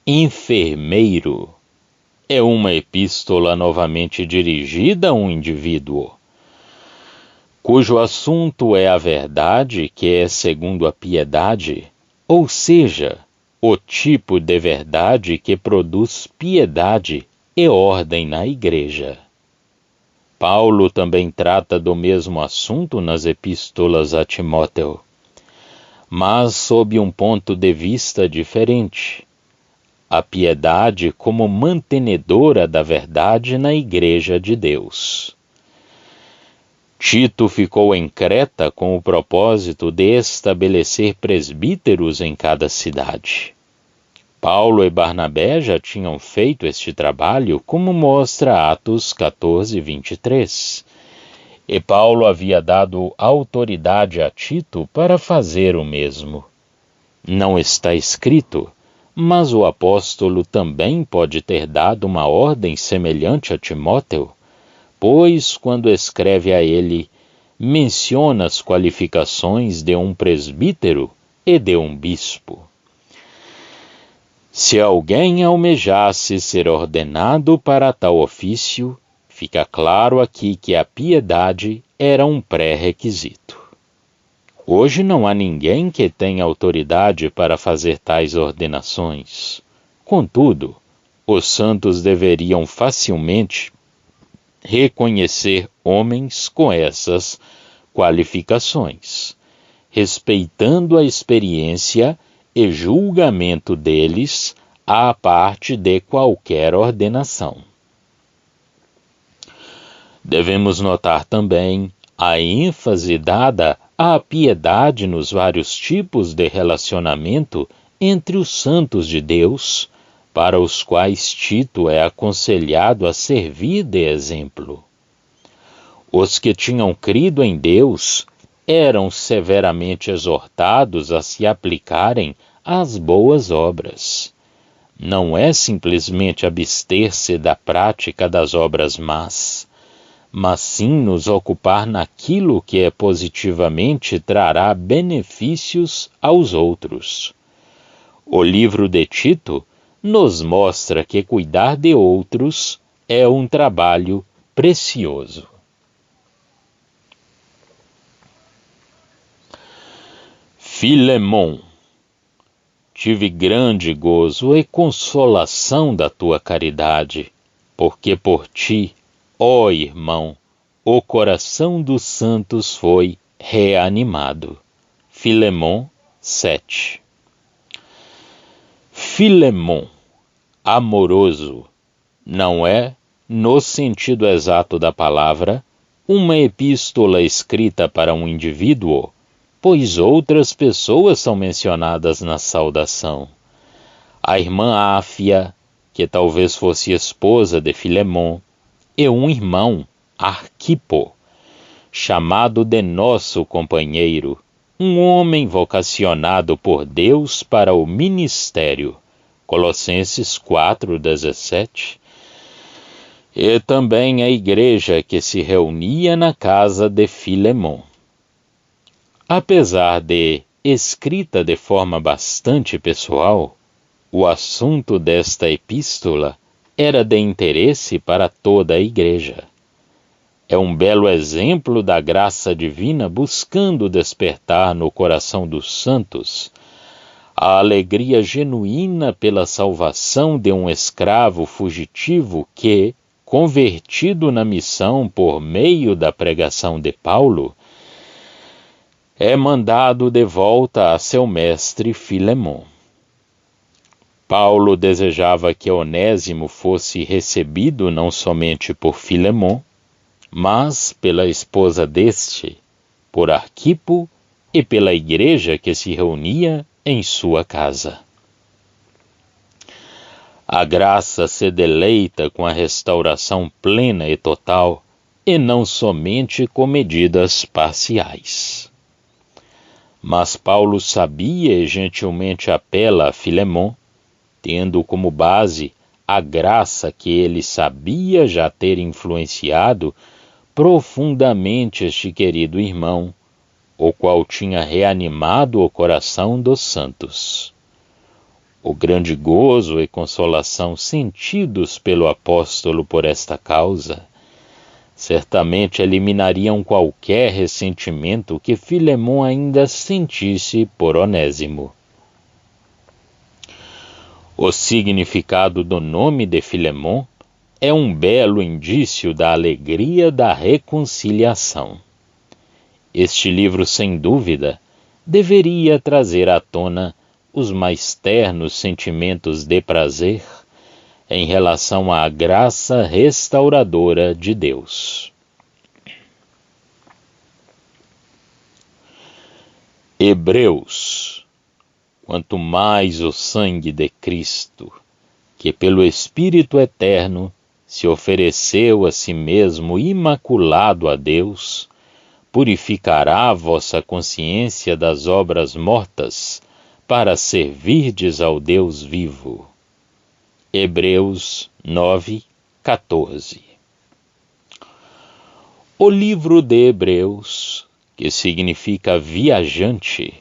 enfermeiro, é uma epístola novamente dirigida a um indivíduo, cujo assunto é a verdade que é segundo a piedade, ou seja, o tipo de verdade que produz piedade e ordem na igreja. Paulo também trata do mesmo assunto nas epístolas a Timóteo, mas sob um ponto de vista diferente. A piedade como mantenedora da verdade na igreja de Deus. Tito ficou em Creta com o propósito de estabelecer presbíteros em cada cidade. Paulo e Barnabé já tinham feito este trabalho, como mostra Atos 14, 23. E Paulo havia dado autoridade a Tito para fazer o mesmo. Não está escrito, mas o apóstolo também pode ter dado uma ordem semelhante a Timóteo, pois, quando escreve a ele, menciona as qualificações de um presbítero e de um bispo. Se alguém almejasse ser ordenado para tal ofício, fica claro aqui que a piedade era um pré-requisito. Hoje não há ninguém que tenha autoridade para fazer tais ordenações. Contudo, os santos deveriam facilmente reconhecer homens com essas qualificações, respeitando a experiência e julgamento deles à parte de qualquer ordenação. Devemos notar também a ênfase dada à piedade nos vários tipos de relacionamento entre os santos de Deus, para os quais Tito é aconselhado a servir de exemplo. Os que tinham crido em Deus eram severamente exortados a se aplicarem às boas obras. Não é simplesmente abster-se da prática das obras más, mas sim nos ocupar naquilo que positivamente trará benefícios aos outros. O livro de Tito nos mostra que cuidar de outros é um trabalho precioso. Filemon, tive grande gozo e consolação da tua caridade, porque por ti, ó irmão, o coração dos santos foi reanimado. Filemon 7. Filemon, amoroso, não é, no sentido exato da palavra, uma epístola escrita para um indivíduo, pois outras pessoas são mencionadas na saudação. A irmã Áfia, que talvez fosse esposa de Filemon, e um irmão, Arquipo, chamado de nosso companheiro, um homem vocacionado por Deus para o ministério. Colossenses 4:17. E também a igreja que se reunia na casa de Filemon. Apesar de escrita de forma bastante pessoal, o assunto desta epístola era de interesse para toda a igreja. É um belo exemplo da graça divina buscando despertar no coração dos santos a alegria genuína pela salvação de um escravo fugitivo que, convertido na missão por meio da pregação de Paulo, é mandado de volta a seu mestre Filemon. Paulo desejava que Onésimo fosse recebido não somente por Filemon, mas pela esposa deste, por Arquipo e pela igreja que se reunia em sua casa. A graça se deleita com a restauração plena e total, e não somente com medidas parciais. Mas Paulo sabia e gentilmente apela a Filemon, tendo como base a graça que ele sabia já ter influenciado profundamente este querido irmão, o qual tinha reanimado o coração dos santos. O grande gozo e consolação sentidos pelo apóstolo por esta causa certamente eliminariam qualquer ressentimento que Filemon ainda sentisse por Onésimo. O significado do nome de Filemon é um belo indício da alegria da reconciliação. Este livro, sem dúvida, deveria trazer à tona os mais ternos sentimentos de prazer em relação à graça restauradora de Deus. Hebreus. Quanto mais o sangue de Cristo, que pelo Espírito Eterno se ofereceu a si mesmo imaculado a Deus, purificará a vossa consciência das obras mortas, para servirdes ao Deus vivo. Hebreus 9:14. O livro de Hebreus, que significa viajante,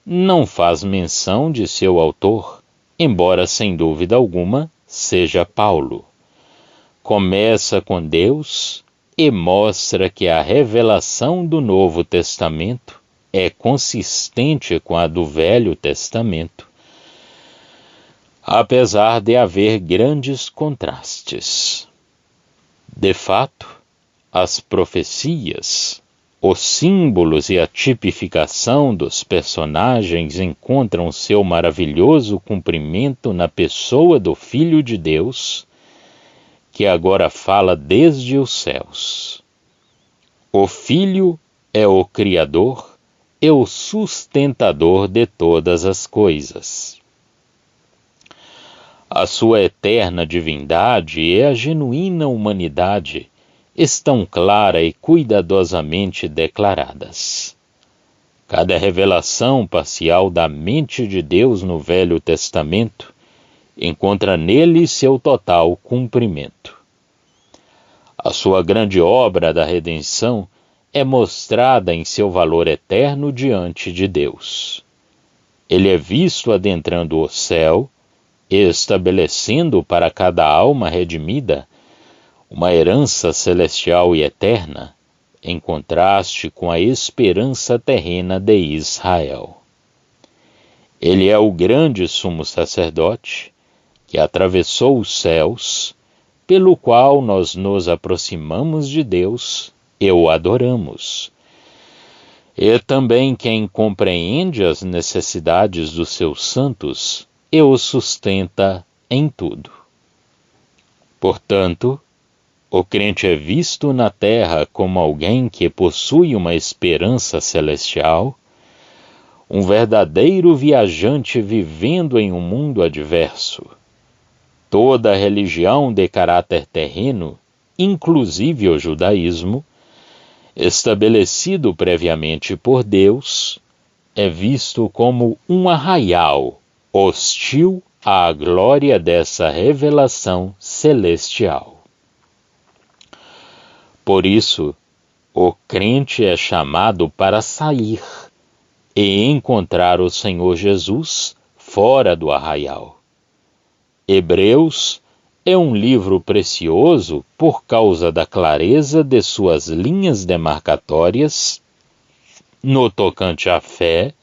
não faz menção de seu autor, embora sem dúvida alguma seja Paulo. Começa com Deus e mostra que a revelação do Novo Testamento é consistente com a do Velho Testamento, apesar de haver grandes contrastes. De fato, as profecias, os símbolos e a tipificação dos personagens encontram seu maravilhoso cumprimento na pessoa do Filho de Deus, que agora fala desde os céus. O Filho é o Criador e o sustentador de todas as coisas. A sua eterna divindade e a genuína humanidade estão clara e cuidadosamente declaradas. Cada revelação parcial da mente de Deus no Velho Testamento encontra nele seu total cumprimento. A sua grande obra da redenção é mostrada em seu valor eterno diante de Deus. Ele é visto adentrando o céu e estabelecendo para cada alma redimida uma herança celestial e eterna, em contraste com a esperança terrena de Israel. Ele é o grande sumo sacerdote que atravessou os céus, pelo qual nós nos aproximamos de Deus e o adoramos. É também quem compreende as necessidades dos seus santos e os sustenta em tudo. Portanto, o crente é visto na terra como alguém que possui uma esperança celestial, um verdadeiro viajante vivendo em um mundo adverso. Toda religião de caráter terreno, inclusive o judaísmo, estabelecido previamente por Deus, é visto como um arraial hostil à glória dessa revelação celestial. Por isso, o crente é chamado para sair e encontrar o Senhor Jesus fora do arraial. Hebreus é um livro precioso por causa da clareza de suas linhas demarcatórias no tocante à fé,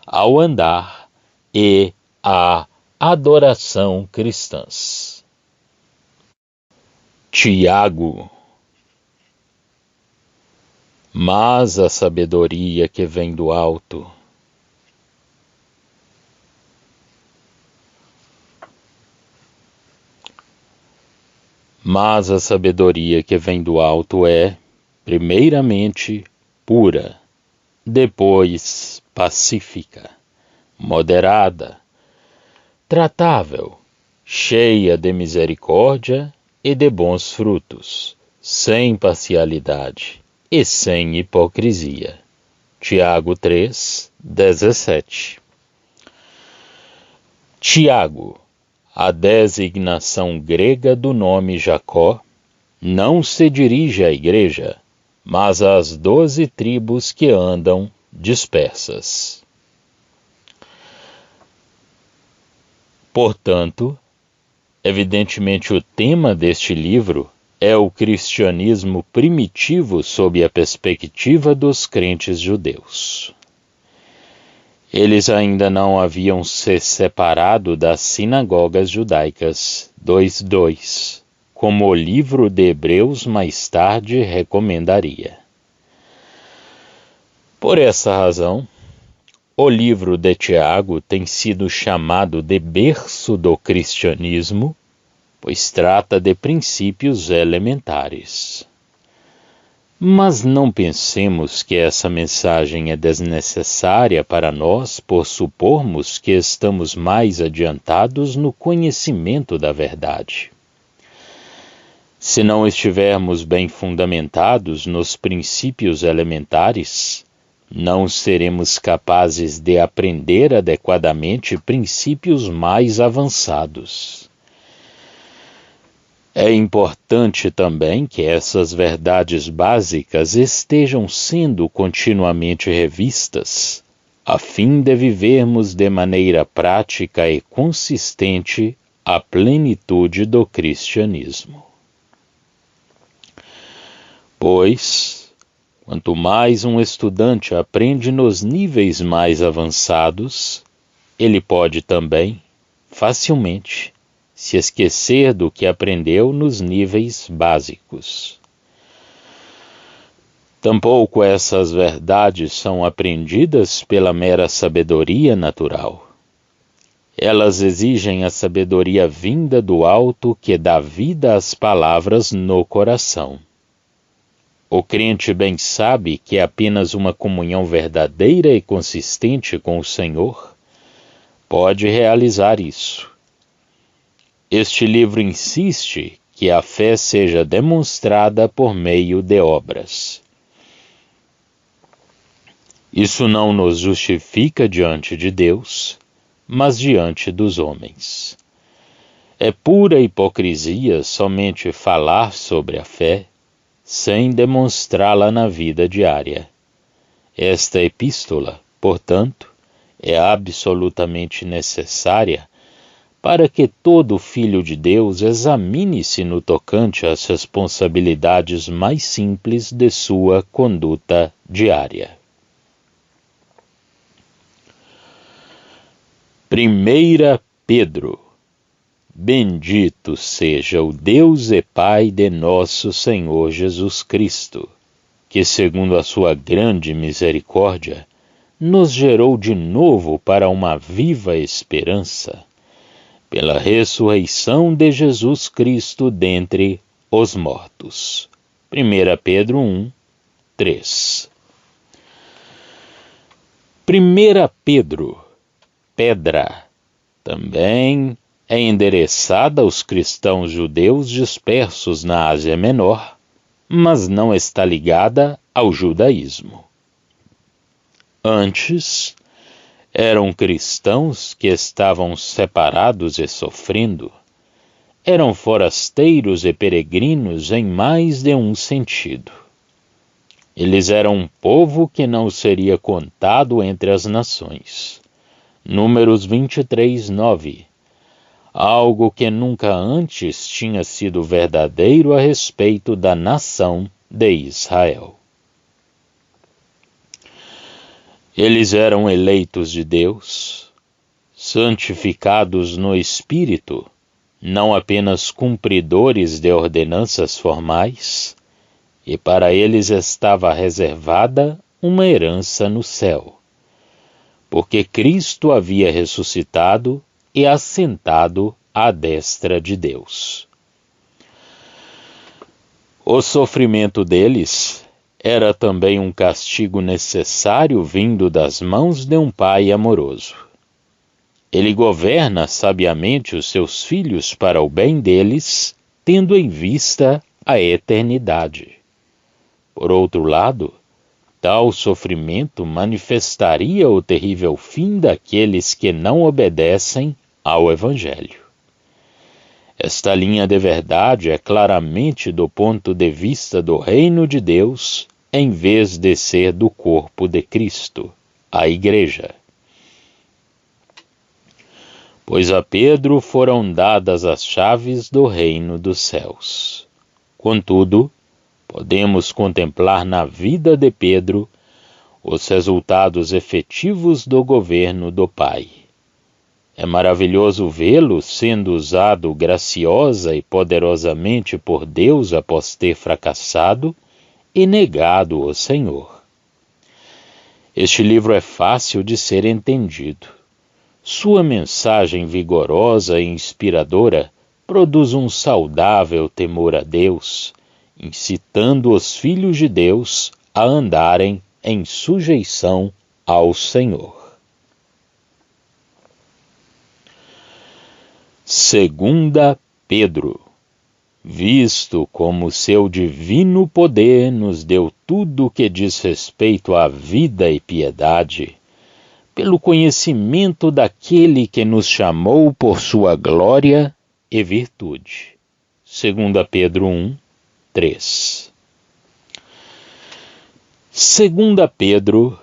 ao andar e à adoração cristãs. Tiago. Mas a sabedoria que vem do alto é, primeiramente, pura, depois pacífica, moderada, tratável, cheia de misericórdia e de bons frutos, sem parcialidade e sem hipocrisia. Tiago 3:17. Tiago, a designação grega do nome Jacó, não se dirige à igreja, mas às 12 tribos que andam dispersas. Portanto, evidentemente o tema deste livro é o cristianismo primitivo sob a perspectiva dos crentes judeus. Eles ainda não haviam se separado das sinagogas judaicas 2:2, como o livro de Hebreus mais tarde recomendaria. Por essa razão, o livro de Tiago tem sido chamado de berço do cristianismo, pois trata de princípios elementares. Mas não pensemos que essa mensagem é desnecessária para nós por supormos que estamos mais adiantados no conhecimento da verdade. Se não estivermos bem fundamentados nos princípios elementares, não seremos capazes de aprender adequadamente princípios mais avançados. É importante também que essas verdades básicas estejam sendo continuamente revistas, a fim de vivermos de maneira prática e consistente a plenitude do cristianismo. Pois, quanto mais um estudante aprende nos níveis mais avançados, ele pode também, facilmente, se esquecer do que aprendeu nos níveis básicos. Tampouco essas verdades são aprendidas pela mera sabedoria natural. Elas exigem a sabedoria vinda do alto que dá vida às palavras no coração. O crente bem sabe que apenas uma comunhão verdadeira e consistente com o Senhor pode realizar isso. Este livro insiste que a fé seja demonstrada por meio de obras. Isso não nos justifica diante de Deus, mas diante dos homens. É pura hipocrisia somente falar sobre a fé, sem demonstrá-la na vida diária. Esta epístola, portanto, é absolutamente necessária para que todo filho de Deus examine-se no tocante às responsabilidades mais simples de sua conduta diária. 1 Pedro. Bendito seja o Deus e Pai de nosso Senhor Jesus Cristo, que, segundo a sua grande misericórdia, nos gerou de novo para uma viva esperança, pela ressurreição de Jesus Cristo dentre os mortos. 1 Pedro 1, 3. 1 Pedro, pedra, também é endereçada aos cristãos judeus dispersos na Ásia Menor, mas não está ligada ao judaísmo. Antes, eram cristãos que estavam separados e sofrendo. Eram forasteiros e peregrinos em mais de um sentido. Eles eram um povo que não seria contado entre as nações. Números 23, 9. Algo que nunca antes tinha sido verdadeiro a respeito da nação de Israel. Eles eram eleitos de Deus, santificados no Espírito, não apenas cumpridores de ordenanças formais, e para eles estava reservada uma herança no céu, porque Cristo havia ressuscitado e assentado à destra de Deus. O sofrimento deles era também um castigo necessário vindo das mãos de um pai amoroso. Ele governa sabiamente os seus filhos para o bem deles, tendo em vista a eternidade. Por outro lado, tal sofrimento manifestaria o terrível fim daqueles que não obedecem ao Evangelho. Esta linha de verdade é claramente do ponto de vista do reino de Deus, em vez de ser do corpo de Cristo, a Igreja. Pois a Pedro foram dadas as chaves do reino dos céus. Contudo, podemos contemplar na vida de Pedro os resultados efetivos do governo do Pai. É maravilhoso vê-lo sendo usado graciosa e poderosamente por Deus após ter fracassado e negado o Senhor. Este livro é fácil de ser entendido. Sua mensagem vigorosa e inspiradora produz um saudável temor a Deus, incitando os filhos de Deus a andarem em sujeição ao Senhor. 2 Pedro. Visto como seu divino poder nos deu tudo o que diz respeito à vida e piedade, pelo conhecimento daquele que nos chamou por sua glória e virtude. 2 Pedro 1, 3. 2 Pedro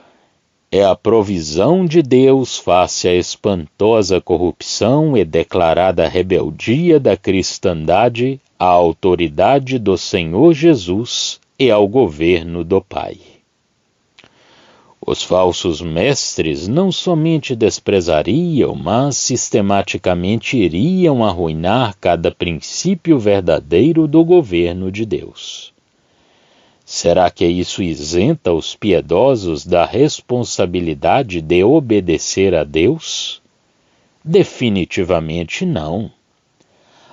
é a provisão de Deus face à espantosa corrupção e declarada rebeldia da cristandade à autoridade do Senhor Jesus e ao governo do Pai. Os falsos mestres não somente desprezariam, mas sistematicamente iriam arruinar cada princípio verdadeiro do governo de Deus. Será que isso isenta os piedosos da responsabilidade de obedecer a Deus? Definitivamente não.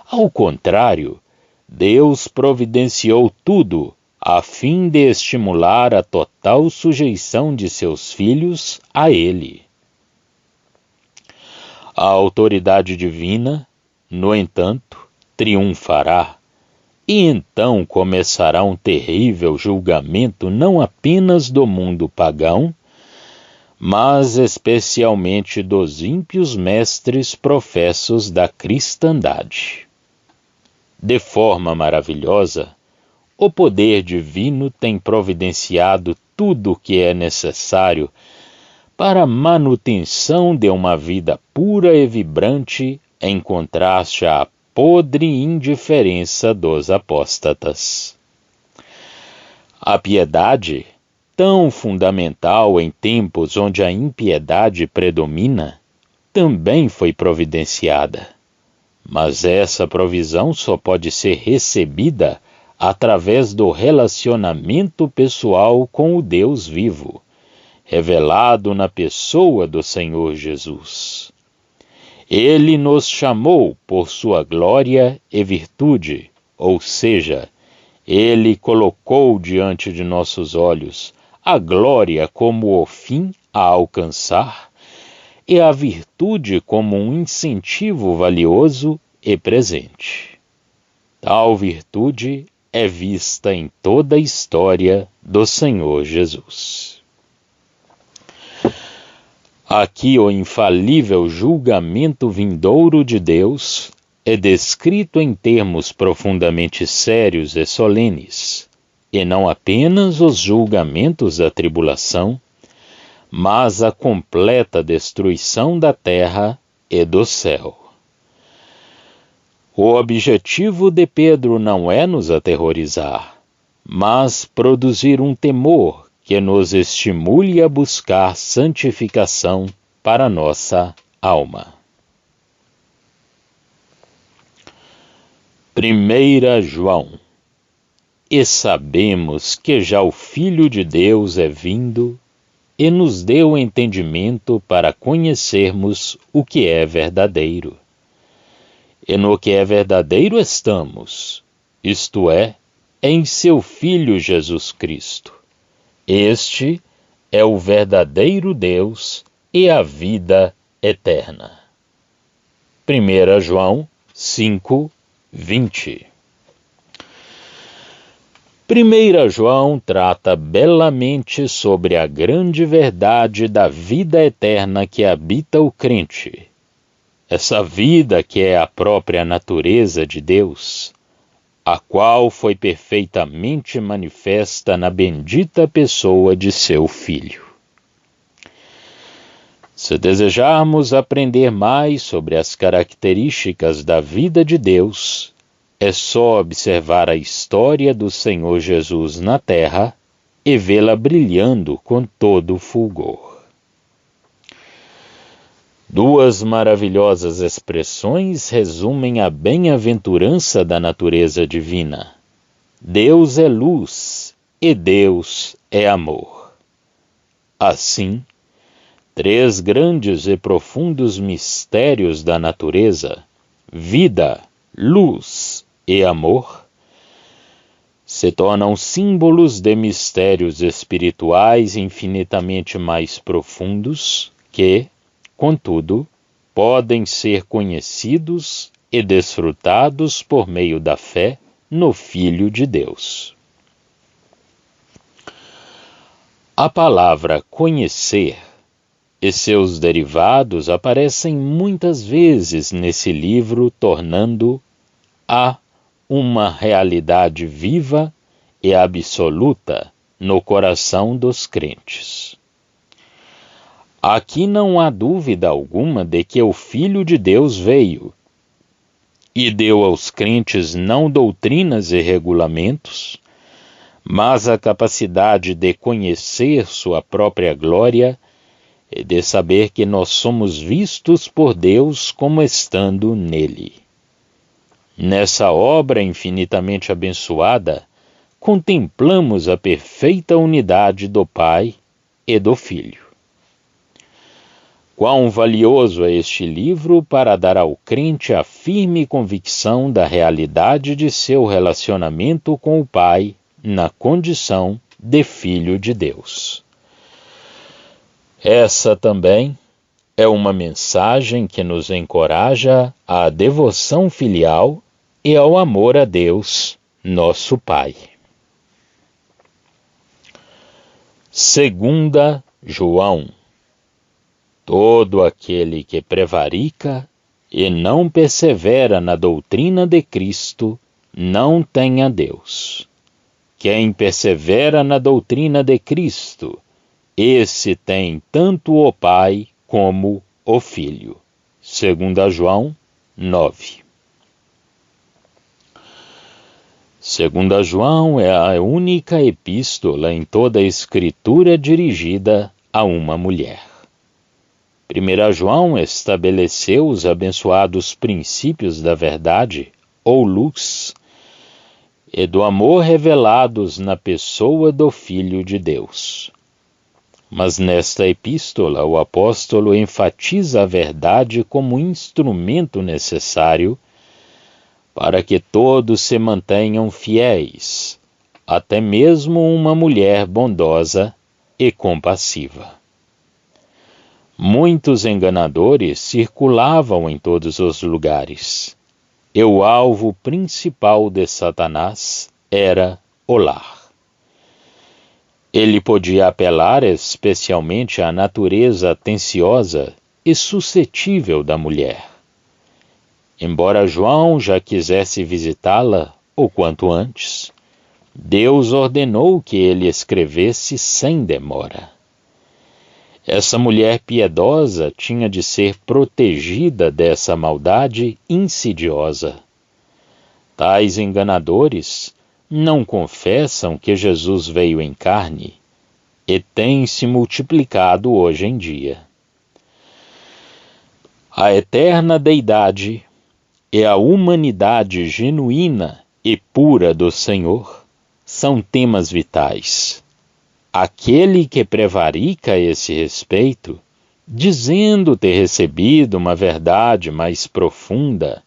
Ao contrário, Deus providenciou tudo a fim de estimular a total sujeição de seus filhos a Ele. A autoridade divina, no entanto, triunfará. E então começará um terrível julgamento não apenas do mundo pagão, mas especialmente dos ímpios mestres professos da cristandade. De forma maravilhosa, o poder divino tem providenciado tudo o que é necessário para a manutenção de uma vida pura e vibrante em contraste à podre indiferença dos apóstatas. A piedade, tão fundamental em tempos onde a impiedade predomina, também foi providenciada. Mas essa provisão só pode ser recebida através do relacionamento pessoal com o Deus vivo, revelado na pessoa do Senhor Jesus. Ele nos chamou por sua glória e virtude, ou seja, Ele colocou diante de nossos olhos a glória como o fim a alcançar e a virtude como um incentivo valioso e presente. Tal virtude é vista em toda a história do Senhor Jesus. Aqui o infalível julgamento vindouro de Deus é descrito em termos profundamente sérios e solenes, e não apenas os julgamentos da tribulação, mas a completa destruição da terra e do céu. O objetivo de Pedro não é nos aterrorizar, mas produzir um temor que nos estimule a buscar santificação para nossa alma. 1 João. E sabemos que já o Filho de Deus é vindo e nos deu entendimento para conhecermos o que é verdadeiro. E no que é verdadeiro estamos, isto é, em seu Filho Jesus Cristo. Este é o verdadeiro Deus e a vida eterna. 1 João 5, 20. 1 João trata belamente sobre a grande verdade da vida eterna que habita o crente. Essa vida que é a própria natureza de Deus, a qual foi perfeitamente manifesta na bendita pessoa de seu Filho. Se desejarmos aprender mais sobre as características da vida de Deus, é só observar a história do Senhor Jesus na terra e vê-la brilhando com todo fulgor. Duas maravilhosas expressões resumem a bem-aventurança da natureza divina. Deus é luz e Deus é amor. Assim, três grandes e profundos mistérios da natureza, vida, luz e amor, se tornam símbolos de mistérios espirituais infinitamente mais profundos que, contudo, podem ser conhecidos e desfrutados por meio da fé no Filho de Deus. A palavra conhecer e seus derivados aparecem muitas vezes nesse livro, tornando-a uma realidade viva e absoluta no coração dos crentes. Aqui não há dúvida alguma de que o Filho de Deus veio e deu aos crentes não doutrinas e regulamentos, mas a capacidade de conhecer sua própria glória e de saber que nós somos vistos por Deus como estando nele. Nessa obra infinitamente abençoada, contemplamos a perfeita unidade do Pai e do Filho. Quão valioso é este livro para dar ao crente a firme convicção da realidade de seu relacionamento com o Pai na condição de Filho de Deus. Essa também é uma mensagem que nos encoraja à devoção filial e ao amor a Deus, nosso Pai. 2 João. Todo aquele que prevarica e não persevera na doutrina de Cristo não tem a Deus. Quem persevera na doutrina de Cristo, esse tem tanto o Pai como o Filho. 2 João 9. Segunda João é a única epístola em toda a Escritura dirigida a uma mulher. 1 João estabeleceu os abençoados princípios da verdade, ou luz, e do amor revelados na pessoa do Filho de Deus. Mas nesta epístola, o apóstolo enfatiza a verdade como instrumento necessário para que todos se mantenham fiéis, até mesmo uma mulher bondosa e compassiva. Muitos enganadores circulavam em todos os lugares, e o alvo principal de Satanás era o lar. Ele podia apelar especialmente à natureza atenciosa e suscetível da mulher. Embora João já quisesse visitá-la o quanto antes, Deus ordenou que ele escrevesse sem demora. Essa mulher piedosa tinha de ser protegida dessa maldade insidiosa. Tais enganadores não confessam que Jesus veio em carne e tem se multiplicado hoje em dia. A eterna deidade e a humanidade genuína e pura do Senhor são temas vitais. Aquele que prevarica a esse respeito, dizendo ter recebido uma verdade mais profunda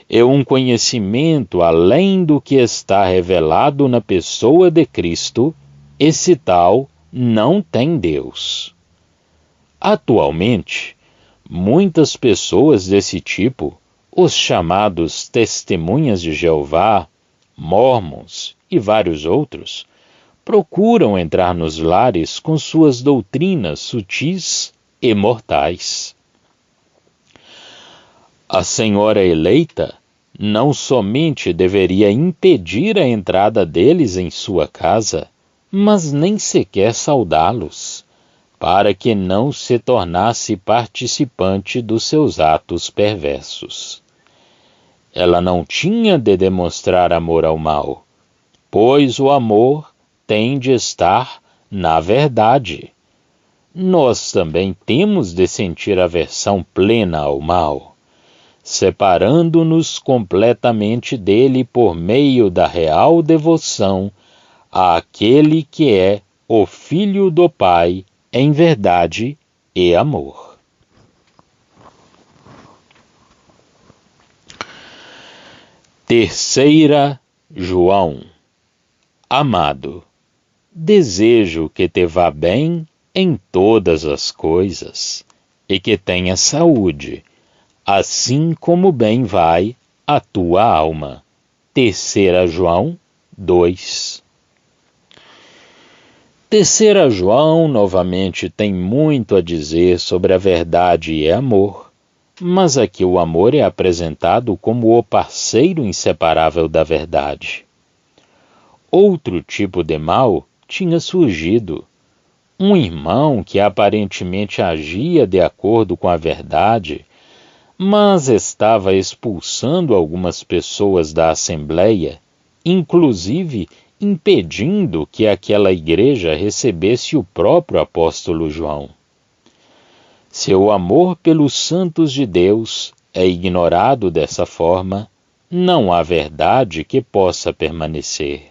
e um conhecimento além do que está revelado na pessoa de Cristo, esse tal não tem Deus. Atualmente, muitas pessoas desse tipo, os chamados testemunhas de Jeová, mórmons e vários outros, procuram entrar nos lares com suas doutrinas sutis e mortais. A senhora eleita não somente deveria impedir a entrada deles em sua casa, mas nem sequer saudá-los, para que não se tornasse participante dos seus atos perversos. Ela não tinha de demonstrar amor ao mal, pois o amor tem de estar na verdade. Nós também temos de sentir aversão plena ao mal, separando-nos completamente dele por meio da real devoção àquele que é o Filho do Pai em verdade e amor. Terceira João. Amado, desejo que te vá bem em todas as coisas e que tenha saúde, assim como bem vai a tua alma. Terceira João 2. Terceira João novamente tem muito a dizer sobre a verdade e amor, mas aqui o amor é apresentado como o parceiro inseparável da verdade. Outro tipo de mal tinha surgido. Um irmão que aparentemente agia de acordo com a verdade, mas estava expulsando algumas pessoas da Assembleia, inclusive impedindo que aquela igreja recebesse o próprio apóstolo João. Se o amor pelos santos de Deus é ignorado dessa forma, não há verdade que possa permanecer.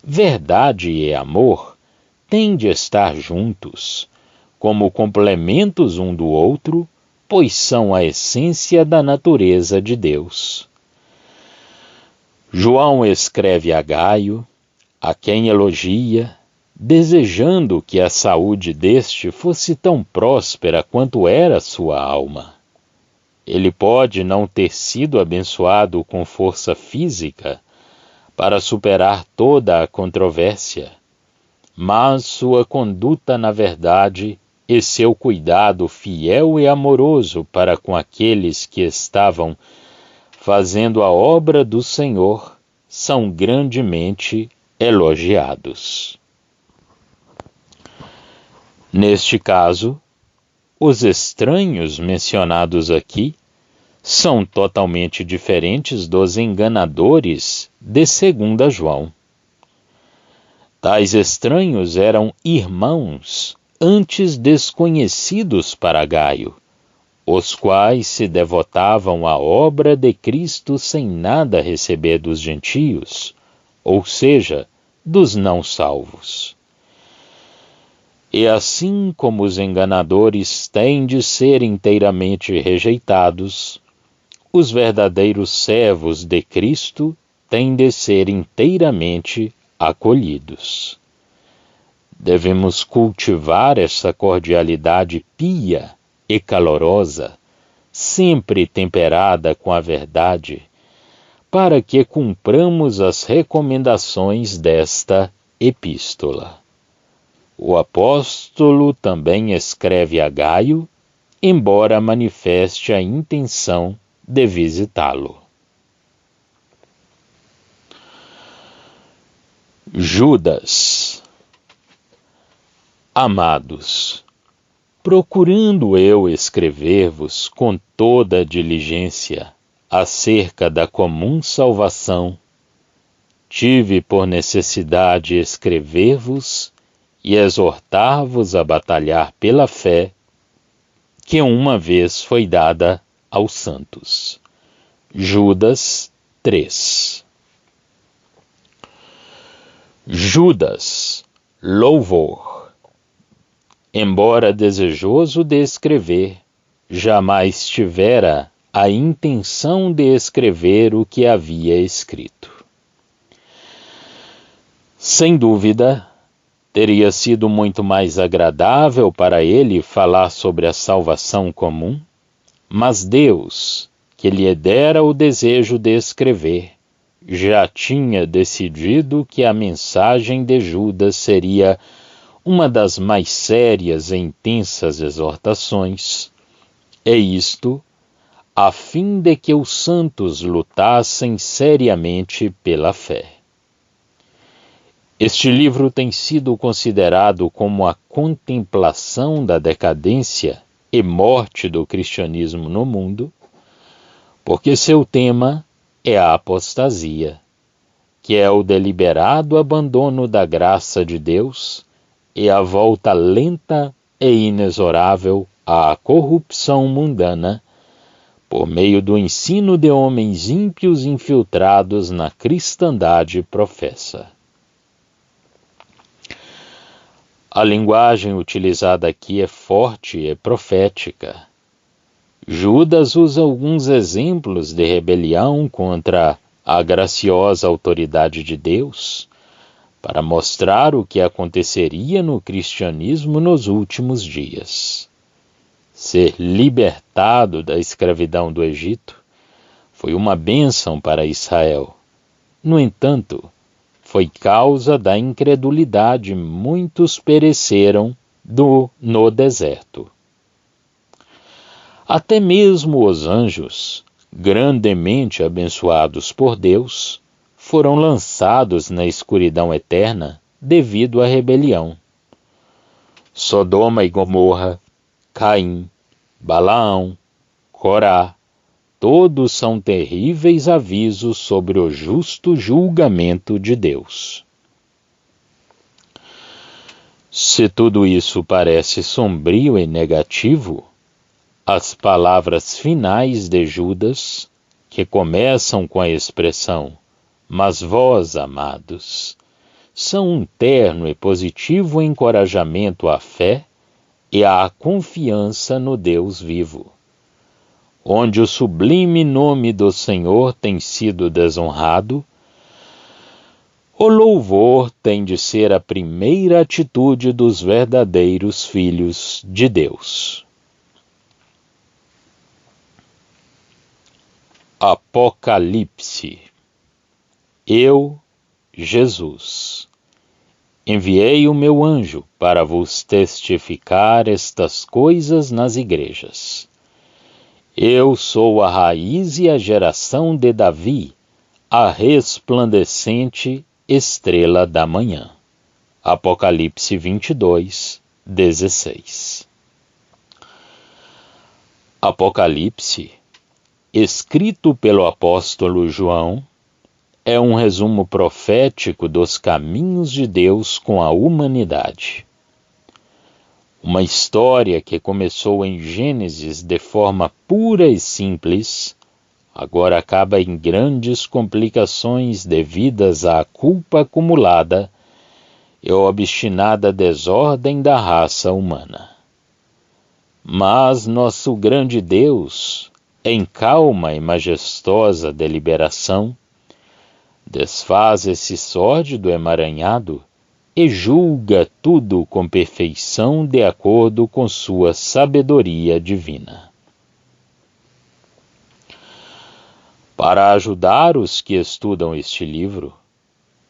Verdade e amor têm de estar juntos, como complementos um do outro, pois são a essência da natureza de Deus. João escreve a Gaio, a quem elogia, desejando que a saúde deste fosse tão próspera quanto era sua alma. Ele pode não ter sido abençoado com força física para superar toda a controvérsia, mas sua conduta na verdade e seu cuidado fiel e amoroso para com aqueles que estavam fazendo a obra do Senhor são grandemente elogiados. Neste caso, os estranhos mencionados aqui são totalmente diferentes dos enganadores de 2 João. Tais estranhos eram irmãos antes desconhecidos para Gaio, os quais se devotavam à obra de Cristo sem nada receber dos gentios, ou seja, dos não salvos. E assim como os enganadores têm de ser inteiramente rejeitados, os verdadeiros servos de Cristo têm de ser inteiramente acolhidos. Devemos cultivar essa cordialidade pia e calorosa, sempre temperada com a verdade, para que cumpramos as recomendações desta epístola. O apóstolo também escreve a Gaio, embora manifeste a intenção de visitá-lo. Judas. Amados, procurando eu escrever-vos com toda a diligência acerca da comum salvação, tive por necessidade escrever-vos e exortar-vos a batalhar pela fé que uma vez foi dada aos santos. Judas 3. Judas, louvor. Embora desejoso de escrever, jamais tivera a intenção de escrever o que havia escrito. Sem dúvida, teria sido muito mais agradável para ele falar sobre a salvação comum, mas Deus, que lhe dera o desejo de escrever, já tinha decidido que a mensagem de Judas seria uma das mais sérias e intensas exortações, e isto a fim de que os santos lutassem seriamente pela fé. Este livro tem sido considerado como a contemplação da decadência e morte do cristianismo no mundo, porque seu tema é a apostasia, que é o deliberado abandono da graça de Deus e a volta lenta e inexorável à corrupção mundana, por meio do ensino de homens ímpios infiltrados na cristandade professa. A linguagem utilizada aqui é forte e profética. Judas usa alguns exemplos de rebelião contra a graciosa autoridade de Deus para mostrar o que aconteceria no cristianismo nos últimos dias. Ser libertado da escravidão do Egito foi uma bênção para Israel. No entanto, foi causa da incredulidade muitos pereceram no deserto. Até mesmo os anjos, grandemente abençoados por Deus, foram lançados na escuridão eterna devido à rebelião. Sodoma e Gomorra, Caim, Balaão, Corá, todos são terríveis avisos sobre o justo julgamento de Deus. Se tudo isso parece sombrio e negativo, as palavras finais de Judas, que começam com a expressão "mas vós, amados", são um terno e positivo encorajamento à fé e à confiança no Deus vivo. Onde o sublime nome do Senhor tem sido desonrado, o louvor tem de ser a primeira atitude dos verdadeiros filhos de Deus. Apocalipse. Eu, Jesus, enviei o meu anjo para vos testificar estas coisas nas igrejas. Eu sou a raiz e a geração de Davi, a resplandecente estrela da manhã. Apocalipse 22, 16. Apocalipse escrito pelo apóstolo João, é um resumo profético dos caminhos de Deus com a humanidade. Uma história que começou em Gênesis de forma pura e simples, agora acaba em grandes complicações devidas à culpa acumulada e à obstinada desordem da raça humana. Mas nosso grande Deus, em calma e majestosa deliberação, desfaz esse sórdido emaranhado e julga tudo com perfeição de acordo com sua sabedoria divina. Para ajudar os que estudam este livro,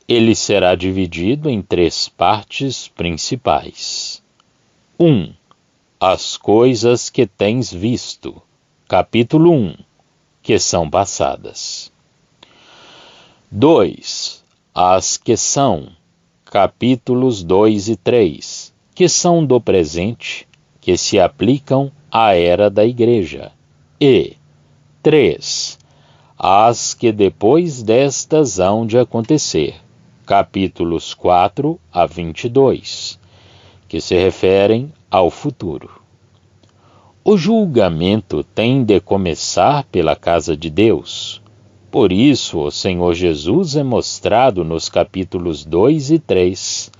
ele será dividido em 3 partes principais. 1. As coisas que tens visto, capítulo 1, que são passadas. 2. As que são, capítulos 2 e 3, que são do presente, que se aplicam à era da Igreja. E 3. As que depois destas hão de acontecer, capítulos 4 a 22, que se referem ao futuro. O julgamento tem de começar pela casa de Deus. Por isso, o Senhor Jesus é mostrado nos capítulos 2 e 3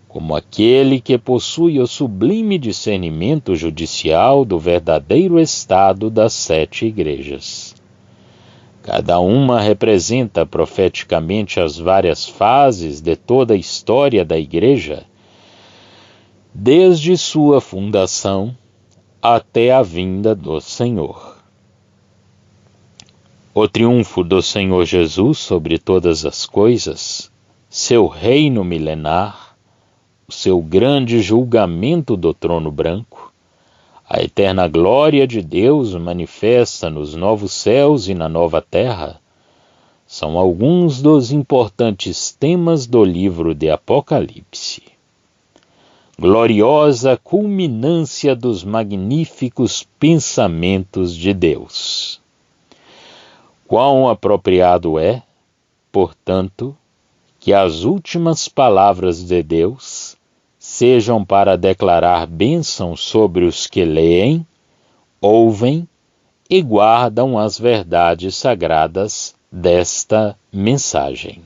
como aquele que possui o sublime discernimento judicial do verdadeiro estado das 7 igrejas. Cada uma representa profeticamente as várias fases de toda a história da igreja, desde sua fundação até a vinda do Senhor. O triunfo do Senhor Jesus sobre todas as coisas, seu reino milenar, o seu grande julgamento do trono branco, a eterna glória de Deus manifesta nos novos céus e na nova terra, são alguns dos importantes temas do livro de Apocalipse. Gloriosa culminância dos magníficos pensamentos de Deus. Quão apropriado é, portanto, que as últimas palavras de Deus sejam para declarar bênção sobre os que leem, ouvem e guardam as verdades sagradas desta mensagem.